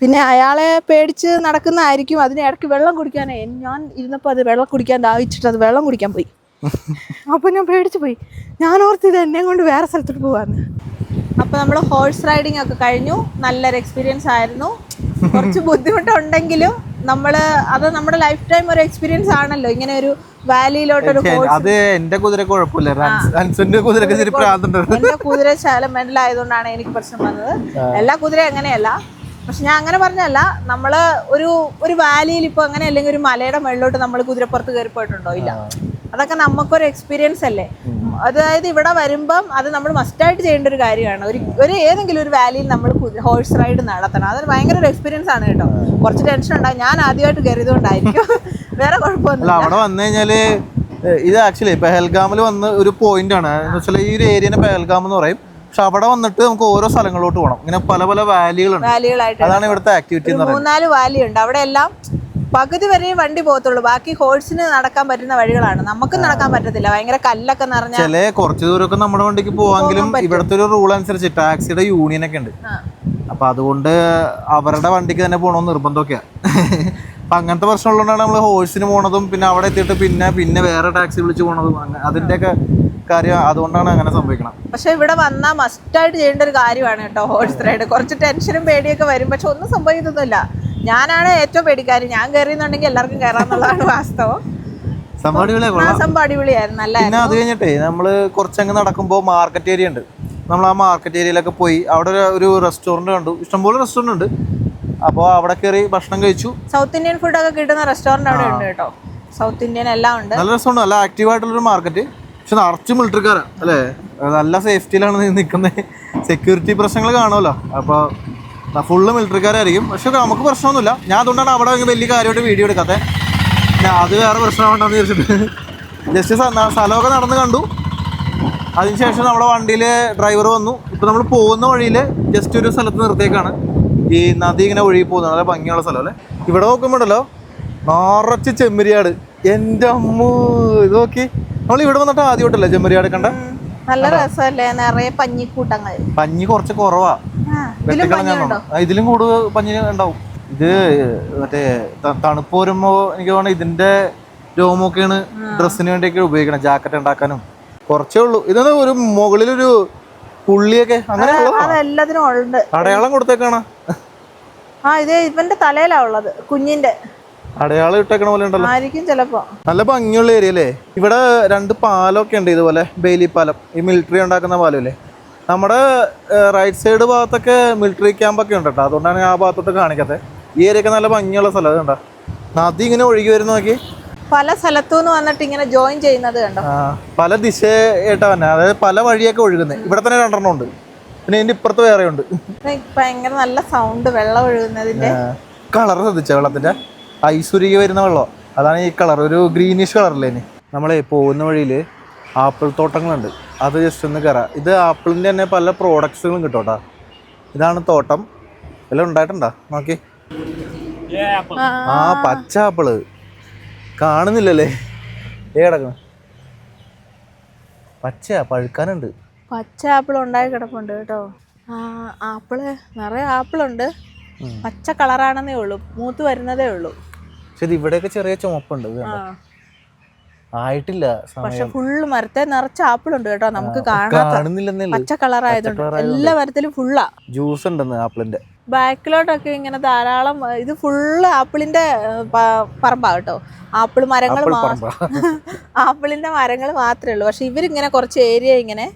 പിന്നെ അയാളെ പേടിച്ച് നടക്കുന്നതായിരിക്കും. അതിന് ഇടയ്ക്ക് വെള്ളം കുടിക്കാനേ, ഞാൻ ഇരുന്നപ്പോൾ അത് വെള്ളം കുടിക്കാൻ ദാഹിച്ചിട്ട് അത് വെള്ളം കുടിക്കാൻ പോയി. അപ്പോൾ ഞാൻ പേടിച്ച് പോയി. ഞാൻ ഓർത്ത് ഇത് എന്നെ കൊണ്ട് വേറെ സ്ഥലത്തോട്ട് പോവാന്ന്. അപ്പോൾ നമ്മൾ ഹോഴ്സ് റൈഡിങ് ഒക്കെ കഴിഞ്ഞു. നല്ലൊരു എക്സ്പീരിയൻസ് ആയിരുന്നു. കുറച്ച് ബുദ്ധിമുട്ടുണ്ടെങ്കിലും അത് നമ്മുടെ ലൈഫ് ടൈം ഒരു എക്സ്പീരിയൻസ് ആണല്ലോ, ഇങ്ങനെ ഒരു വാലിയിലോട്ടൊരു. അത് എന്റെ കുതിര കുഴപ്പമില്ല, എന്റെ കുതിര ശാലം മെന്റലായതുകൊണ്ടാണ് എനിക്ക് പ്രശ്നം വന്നത്. എല്ലാ കുതിരയും അങ്ങനെയല്ല. പക്ഷെ ഞാൻ അങ്ങനെ പറഞ്ഞല്ല, നമ്മള് ഒരു വാലിയിൽ ഇപ്പൊ അങ്ങനെ അല്ലെങ്കിൽ ഒരു മലയുടെ മുകളിലോട്ട് നമ്മൾ കുതിരപ്പുറത്ത് കയറി പോയിട്ടുണ്ടോ? ഇല്ല. അതൊക്കെ നമുക്കൊരു എക്സ്പീരിയൻസ് അല്ലേ. അതായത് ഇവിടെ വരുമ്പം അത് നമ്മൾ മസ്റ്റായിട്ട് ചെയ്യേണ്ട ഒരു കാര്യമാണ്. ഒരു ഏതെങ്കിലും ഒരു വാലിയിൽ നമ്മൾ ഹോഴ്സ് റൈഡ് നടത്തണം. അതൊരു ഭയങ്കര ഒരു എക്സ്പീരിയൻസ് ആണ് കേട്ടോ. കുറച്ച് ടെൻഷൻ ഉണ്ടാകും. ഞാൻ ആദ്യമായിട്ട് കയറിയതുകൊണ്ടായിരിക്കും, വേറെ കുഴപ്പമൊന്നുമില്ല. അവിടെ വന്നു കഴിഞ്ഞാല് ഇത് ആക്ച്വലി പെഹൽഗാമിൽ വന്ന ഒരു പോയിന്റ് ആണ്. എന്ന് വെച്ചാൽ ഈ ഒരു ഏരിയനെ പെഹൽഗാം എന്ന് പറയും. പക്ഷെ അവിടെ വന്നിട്ട് നമുക്ക് ഓരോ സ്ഥലങ്ങളിലോട്ട് പോകണം. ഇങ്ങനെ പല പല വാലികളായിട്ട്. അതാണ് ഇവിടുത്തെ ആക്ടിവിറ്റി. 3-4 വാലി ഉണ്ട്. അവിടെ എല്ലാം പകുതി വരെ വണ്ടി പോകത്തുള്ളൂ. ബാക്കി ഹോഴ്സിന് നടക്കാൻ പറ്റുന്ന വഴികളാണ്. നമുക്കും നടക്കാൻ പറ്റത്തില്ല, ഭയങ്കര കല്ലൊക്കെ നിറഞ്ഞ. കുറച്ച് ദൂരമൊക്കെ നമ്മുടെ വണ്ടിക്ക് പോവാങ്കിലും ഇവിടുത്തെ ഒരു റൂൾ അനുസരിച്ച് ടാക്സിയുടെ യൂണിയൻ ഒക്കെ ഉണ്ട്. അപ്പൊ അതുകൊണ്ട് അവരുടെ വണ്ടിക്ക് തന്നെ പോകണമെന്ന് നിർബന്ധമൊക്കെയാണ്. അപ്പൊ അങ്ങനത്തെ പ്രശ്നമുള്ളതുകൊണ്ടാണ് നമ്മൾ ഹോഴ്സിന് പോണതും പിന്നെ അവിടെ എത്തിയിട്ട് പിന്നെ വേറെ ടാക്സി വിളിച്ച് പോണതും. അതിന്റെയൊക്കെ കാര്യം അതുകൊണ്ടാണ് അങ്ങനെ സംഭവിക്കണം. പക്ഷെ ഇവിടെ വന്നാൽ മസ്റ്റായിട്ട് ചെയ്യേണ്ട ഒരു കാര്യമാണ് കേട്ടോ ഹോഴ്സ് റൈഡ്. കുറച്ച് ടെൻഷനും പേടിയൊക്കെ വരും, പക്ഷെ ഒന്നും സംഭവിക്കുന്നൊന്നുമില്ല. ഞാനാണ് ഏറ്റവും പേടിക്കാരി. ഞാൻ കയറിയെന്നുണ്ടെങ്കിൽ എല്ലാവർക്കും കയറാന്നുള്ളതാണ് വാസ്തവം. സംഭവം അടിപൊളിയായിരുന്നു, നല്ല. പിന്നെ അത് കഴിഞ്ഞിട്ടേ നമ്മള് കുറച്ചങ്ങ് നടക്കുമ്പോൾ മാർക്കറ്റ് ഏരിയ ഉണ്ട്. നമ്മൾ ആ മാർക്കറ്റ് ഏരിയയിലൊക്കെ പോയി അവിടെ ഒരു റെസ്റ്റോറന്റ് കണ്ടു. ഇഷ്ടംപോലെ റെസ്റ്റോറന്റ് ഉണ്ട്. അപ്പോൾ അവിടെ കയറി ഭക്ഷണം കഴിച്ചു. സൗത്ത് ഇന്ത്യൻ ഫുഡ് ഒക്കെ കിട്ടുന്ന റെസ്റ്റോറന്റ് അവിടെ ഉണ്ട് കേട്ടോ. സൗത്ത് ഇന്ത്യൻ എല്ലാം ഉണ്ട്. നല്ല റെസ്റ്റോറന്റ്, നല്ല ആക്റ്റീവ് ആയിട്ടുള്ളൊരു മാർക്കറ്റ്. പക്ഷെ നിറച്ച് മിലിറ്ററിക്കാരാ അല്ലേ, നല്ല സേഫ്റ്റിയിലാണ് നിൽക്കുന്നത്. സെക്യൂരിറ്റി പ്രശ്നങ്ങൾ കാണുമല്ലോ. അപ്പോൾ ഫുള്ള് മിലിറ്ററിക്കാരായിരിക്കും. പക്ഷെ നമുക്ക് പ്രശ്നമൊന്നുമില്ല. ഞാൻ അതുകൊണ്ടാണ് അവിടെ വലിയ കാര്യമായിട്ട് വീഡിയോ എടുക്കാത്തത്. അത് വേറെ പ്രശ്നമുണ്ടെന്ന് വിചാരിച്ചിട്ട് ജസ്റ്റ് സ്ഥലമൊക്കെ നടന്ന് കണ്ടു. അതിനുശേഷം നമ്മുടെ വണ്ടിയിൽ ഡ്രൈവർ വന്നു. ഇപ്പം നമ്മൾ പോകുന്ന വഴിയിൽ ജസ്റ്റ് ഒരു സ്ഥലത്ത് നിർത്തിയേക്കാണ്. ഈ നദി ഇങ്ങനെ ഒഴുകി പോകുന്നത്, നല്ല ഭംഗിയുള്ള സ്ഥലം അല്ലേ. ഇവിടെ നോക്കുമ്പോണ്ടല്ലോ നിറച്ച് ചെമ്മരിയാട്. എൻ്റെ അമ്മ, ഇത് നോക്കി. നമ്മൾ ഇവിടെ വന്നിട്ട് ആദ്യമായിട്ടല്ലേ ചെമ്മരിയാട് കണ്ട. നല്ല രസമല്ലേ, നിറയെ പഞ്ഞിക്കൂട്ടങ്ങൾ. പഞ്ഞി കുറച്ച് കുറവാ, ഇതിലും കൂടുതൽ പഞ്ഞി ഉണ്ടാവും. ഇത് മറ്റേ തണുപ്പ് വരുമ്പോ എനിക്ക് തോന്നുന്നു ഇതിന്റെ രോമൊക്കെയാണ് ഡ്രസ്സിന് വേണ്ടിയൊക്കെ ഉപയോഗിക്കണം, ജാക്കറ്റ് ഉണ്ടാക്കാനും. കുറച്ചേ ഉള്ളൂ. ഇതൊന്നും ഒരു മുകളിലൊരു പുള്ളിയൊക്കെ അങ്ങനെ എല്ലാത്തിനും ഉണ്ട്, അടയാളം കൊടുത്തേക്കാണ്. ഇത് ഇവന്റെ തലയിലാ ഉള്ളത്, കുഞ്ഞിന്റെ അടയാളം ഇട്ടേക്കണ പോലെ ഉണ്ടല്ലോ, ആയിരിക്കും ചിലപ്പോ. നല്ല ഭംഗിയുള്ള ഏരിയ അല്ലേ. ഇവിടെ 2 പാലമൊക്കെ ഉണ്ട് ഇതുപോലെ, ബെയിലി പാലം, ഈ മിലിറ്ററി ഉണ്ടാക്കുന്ന പാലമല്ലേ. നമ്മുടെ റൈറ്റ് സൈഡ് ഭാഗത്തൊക്കെ മിലിറ്ററി ക്യാമ്പൊക്കെ ഉണ്ട് കേട്ടോ, അതുകൊണ്ടാണ് ആ ഭാഗത്തോട്ട് കാണിക്കാത്തത്. ഈ ഏരിയ ഒക്കെ നല്ല ഭംഗിയുള്ള സ്ഥലം കണ്ടോ. നദി ഇങ്ങനെ ഒഴുകി വരുന്ന നോക്കി, പല സ്ഥലത്തുനിന്ന് വന്നിട്ട് ഇങ്ങനെ ജോയിൻ ചെയ്യുന്നത് കണ്ടോ. പല ദിശയായിട്ടാ തന്നെ, അതായത് പല വഴിയൊക്കെ ഒഴുകുന്നത്. ഇവിടെ തന്നെ 2 ഉണ്ട്, പിന്നെ ഇതിന്റെ ഇപ്പുറത്ത് വേറെ ഉണ്ട്. ഭയങ്കര നല്ല സൗണ്ട് വെള്ളം ഒഴുകുന്നതിന്റെ. കളർ ശ്രദ്ധിച്ച വെള്ളത്തിന്റെ, ഐസുരുകി വരുന്ന വെള്ളം, അതാണ് ഈ കളർ, ഒരു ഗ്രീനിഷ് കളറല്ലേ. ഇനി നമ്മളെ പോകുന്ന വഴിയിൽ ആപ്പിൾ തോട്ടങ്ങളുണ്ട്, അത് ജസ്റ്റ് ഒന്ന് കയറാം. ഇത് ആപ്പിളിൻ്റെ തന്നെ പല പ്രോഡക്ട്സുകളും കിട്ടും കേട്ടോ. ഇതാണ് തോട്ടം, എല്ലാം ഉണ്ടായിട്ടുണ്ടോ നോക്കി. ആ പച്ച ആപ്പിള് കാണുന്നില്ലല്ലേ, കിടക്കണം. പച്ചയാ, പഴുക്കാനുണ്ട്. പച്ച ആപ്പിൾ ഉണ്ടായി കിടപ്പുണ്ട് കേട്ടോ. ആപ്പിള് നിറയെ ആപ്പിളുണ്ട്, പച്ച കളറാണെന്നേ ഉള്ളൂ, മൂത്ത് വരുന്നതേ ഉള്ളൂ. പക്ഷെ ഇവിടെയൊക്കെ ചെറിയ ചുമപ്പുണ്ട്, ആയിട്ടില്ല. പക്ഷെ ഫുള്ള് മരത്തെ നിറച്ച ആപ്പിളുണ്ട് കേട്ടോ, നമുക്ക് കാണുന്നില്ലെന്നേ. പച്ച കളറായതുകൊണ്ട് എല്ലാ മരത്തിലും ഫുള്ളാ. ജ്യൂസ് ഉണ്ടെന്ന് ആപ്പിളിന്റെ. ബാക്കിലോട്ടൊക്കെ ഇങ്ങനെ ധാരാളം, ഇത് ഫുള്ള് ആപ്പിളിന്റെ പറമ്പാ കേട്ടോ. ആപ്പിൾ മരങ്ങൾ, ആപ്പിളിന്റെ മരങ്ങൾ മാത്രമേ ഉള്ളൂ. പക്ഷെ ഇവരിങ്ങനെ കുറച്ച് ഏരിയ ഇങ്ങനെ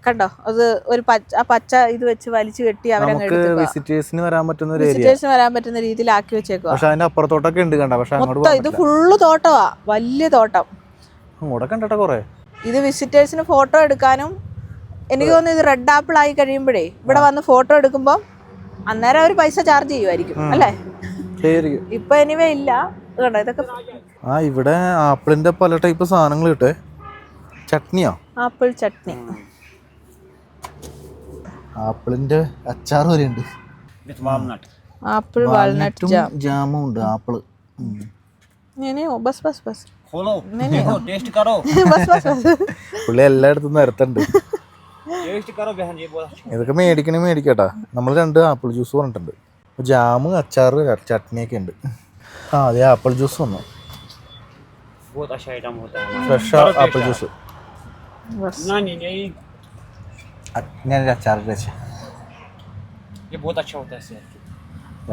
കണ്ടോ, അത് ഒരു പച്ച ഇത് വെച്ച് വലിച്ചു കെട്ടി അവരങ്ങ് വിസിറ്റേഴ്സിന് വരാൻ പറ്റുന്ന രീതിയിലാക്കി വെച്ചേക്കുവാ. പക്ഷെ അതിന്റെ അപ്പുറത്തോട്ടൊക്കെ ഉണ്ട് കണ്ട. പക്ഷെ ഇത് ഫുള്ള് തോട്ടമാ, വലിയ തോട്ടം. ഇത് വിസിറ്റേഴ്സിന് ഫോട്ടോ എടുക്കാനും, എനിക്ക് തോന്നുന്നു ഇത് റെഡ് ആപ്പിൾ ആയി കഴിയുമ്പോഴേ ഇവിടെ വന്ന് ഫോട്ടോ എടുക്കുമ്പോ അന്നേരം അവർ പൈസ ചാർജ് ചെയ്യുമായിരിക്കും അല്ലേ. ഇപ്പൊ എനിവേ ഇല്ല. കണ്ടോ ഇതൊക്കെ. ഇവിടെ ആപ്പിളിന്റെ പല ടൈപ്പ് സാധനങ്ങൾ കിട്ടേ. ചട്നിയോ, ആപ്പിൾ ചട്നി, ആപ്പിളിന്റെ അച്ചാർ വരെ ഉണ്ട്. ആപ്പിൾ വാൾനട്ട് ജാമും ഉണ്ട്. ആപ്പിള് പുള്ളി എല്ലായിടത്തും നിരത്തുണ്ട്. ഇതൊക്കെ മേടിക്കട്ടാ. നമ്മൾ 2 ആപ്പിൾ ജ്യൂസ് പറഞ്ഞിട്ടുണ്ട്. ജാമ്, അച്ചാറ്, ചട്നിയൊക്കെ ഉണ്ട്. അതെ ആപ്പിൾ ജ്യൂസ് വന്നു, ഫ്രഷ് ആപ്പിൾ ജ്യൂസ്. ഞാനൊരു അച്ചാർ വെച്ച്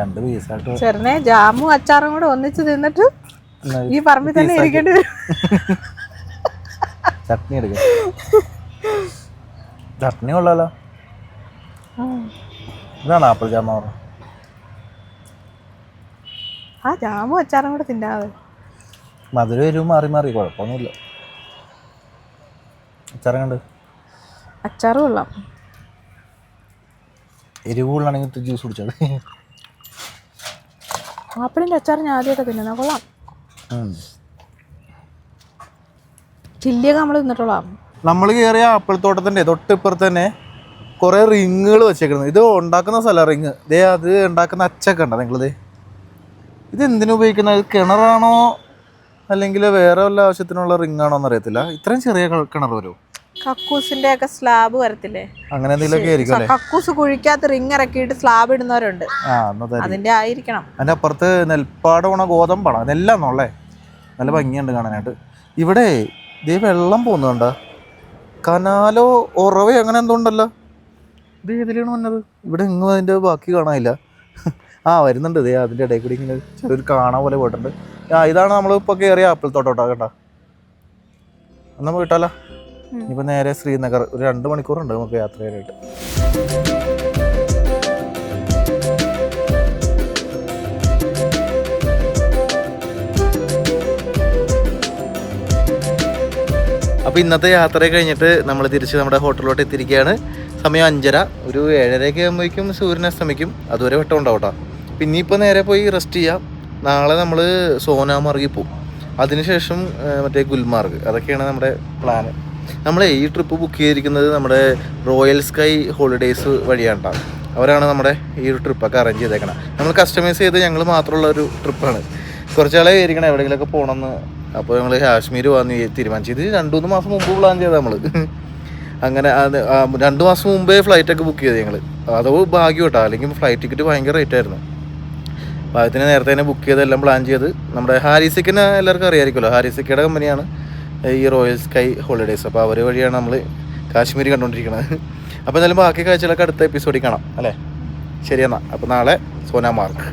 2 പീസായിട്ട് ചെറുനെ ജാമും അച്ചാറും കൂടെ ഒന്നിച്ച് തിന്നിട്ട് ഈ പറമ്പിൽ തന്നെ ഇരിക്കേണ്ടി വരും. ചട്നി എടുക്ക, ചട്നി കൊള്ളാലോ. ഇതാണ് ആപ്പിൾ ജാമ. ആ ജാമും അച്ചാറും കൂടെ തിന്നാതെ മധുരം എരിവും മാറി മാറി, കുഴപ്പമൊന്നുമില്ല. അച്ചാറും കണ്ട്, അച്ചാറും കൊള്ളാം. എരിവ് കൊള്ളാണെങ്കിൽ ജ്യൂസ് കുടിച്ചാൽ. ആപ്പിളിന്റെ അച്ചാർ ഞാൻ ആദ്യമായിട്ട് തിന്നുന്ന, കൊള്ളാം. ചില്ലിയൊക്കെ നമ്മൾ തിന്നിട്ടുള്ളാം. നമ്മൾ കയറിയ ആപ്പിൾ തോട്ടത്തിന്റെ തൊട്ടിപ്പുറത്ത് തന്നെ കുറെ റിങ്ങുകൾ വെച്ചേക്കുന്നത്. ഇത് ഉണ്ടാക്കുന്ന സ്ഥലം റിങ്. അത് ഉണ്ടാക്കുന്ന അച്ചൊക്കെ ഉണ്ടോ നിങ്ങളിത്? ഇത് എന്തിനു ഉപയോഗിക്കുന്നത്? കിണറാണോ അല്ലെങ്കിൽ വേറെ വല്ല ആവശ്യത്തിനുള്ള റിങ് ആണോ എന്നറിയത്തില്ല. ഇത്രയും ചെറിയ കിണർ വരുമോ? കക്കൂസിന്റെ ഒക്കെ സ്ലാബ് വരത്തില്ലേ, അങ്ങനെ എന്തെങ്കിലുമൊക്കെ ആയിരിക്കും. കക്കൂസ് കുഴിക്കകത്ത് റിങ് ഇറക്കിയിട്ട് സ്ലാബ് ഇടുന്നവരുണ്ട്, അതിന്റെ ആയിരിക്കണം. അതിന്റെ അപ്പുറത്ത് നെൽപ്പാട് പോണ ഗോതമ്പാണ്, നെല്ലാന്നോളേ. നല്ല ഭംഗിയുണ്ട് കാണാനായിട്ട്. ഇവിടെ ഇതേ വെള്ളം പോകുന്നുണ്ടോ, കനാലോ ഉറവയോ അങ്ങനെ എന്തോ ഉണ്ടല്ലോ. ഇത് ഏതിലാണ് വന്നത്? ഇവിടെ എങ്ങും അതിന്റെ ബാക്കി കാണാനില്ല. വരുന്നുണ്ട് ഇതേ അതിന്റെ ഇടയിൽ കൂടി ഇങ്ങനെ ചെറിയൊരു കാണാൻ പോലെ പോയിട്ടുണ്ട്. ഇതാണ് നമ്മളിപ്പോ കയറിയ ആപ്പിൾ തോട്ടോട്ടോ കേട്ടോ. എന്നാ പോയിട്ടാലോ. ഇനിയിപ്പോൾ നേരെ ശ്രീനഗർ, ഒരു 2 മണിക്കൂറുണ്ട് നമുക്ക് യാത്ര ചെയ്യാനായിട്ട്. അപ്പോൾ ഇന്നത്തെ യാത്ര കഴിഞ്ഞിട്ട് നമ്മൾ തിരിച്ച് നമ്മുടെ ഹോട്ടലിലോട്ട് എത്തിയിരിക്കുകയാണ്. സമയം 5:30, ഒരു 7:30 ആകുമ്പോഴേക്കും സൂര്യൻ അസ്തമിക്കും. അതുവരെ വെട്ടം ഉണ്ടാവും കേട്ടോ. പിന്നെ ഇപ്പോൾ നേരെ പോയി റെസ്റ്റ് ചെയ്യാം. നാളെ നമ്മൾ സോനാമാർഗിൽ പോകും. അതിനുശേഷം മറ്റേ ഗുൽമാർഗ്, അതൊക്കെയാണ് നമ്മുടെ പ്ലാന്. നമ്മൾ ഈ ട്രിപ്പ് ബുക്ക് ചെയ്തിരിക്കുന്നത് നമ്മുടെ റോയൽ സ്കൈ ഹോളിഡേയ്സ് വഴിയാണ് കേട്ടോ. അവരാണ് നമ്മുടെ ഈ ഒരു ട്രിപ്പൊക്കെ അറേഞ്ച് ചെയ്തേക്കണം. നമ്മൾ കസ്റ്റമൈസ് ചെയ്ത് ഞങ്ങൾ മാത്രമുള്ള ഒരു ട്രിപ്പാണ്. കുറച്ചാളെ ഇരിക്കണം എവിടെയെങ്കിലുമൊക്കെ പോകണമെന്ന്. അപ്പോൾ ഞങ്ങൾ കാശ്മീർ പോകാമെന്ന് തീരുമാനിച്ചു. ഇത് 2-3 മാസം മുമ്പ് പ്ലാൻ ചെയ്താൽ നമ്മൾ. അങ്ങനെ 2 മാസം മുമ്പേ ഫ്ലൈറ്റൊക്കെ ബുക്ക് ചെയ്ത് ഞങ്ങൾ. അതോ ഭാഗ്യം കേട്ടോ, അല്ലെങ്കിൽ ഫ്ലൈറ്റ് ടിക്കറ്റ് ഭയങ്കര റേറ്റ് ആയിരുന്നു. ഭാഗ്യത്തിന് നേരത്തെ തന്നെ ബുക്ക് ചെയ്ത് എല്ലാം പ്ലാൻ ചെയ്ത്. നമ്മുടെ ഹാരിസിക്കിനെ എല്ലാവർക്കും അറിയാമായിരിക്കുമല്ലോ, ഹാരിസിക്കയുടെ കമ്പനിയാണ് ഈ റോയൽ സ്കൈ ഹോളിഡേയ്സ്. അപ്പോൾ അവർ വഴിയാണ് നമ്മൾ കാശ്മീർ കണ്ടുകൊണ്ടിരിക്കുന്നത്. അപ്പോൾ എന്തായാലും ബാക്കി കാഴ്ചകളൊക്കെ അടുത്ത എപ്പിസോഡിൽ കാണാം അല്ലേ? ശരി എന്നാൽ. അപ്പോൾ നാളെ സോനാമാർഗ്.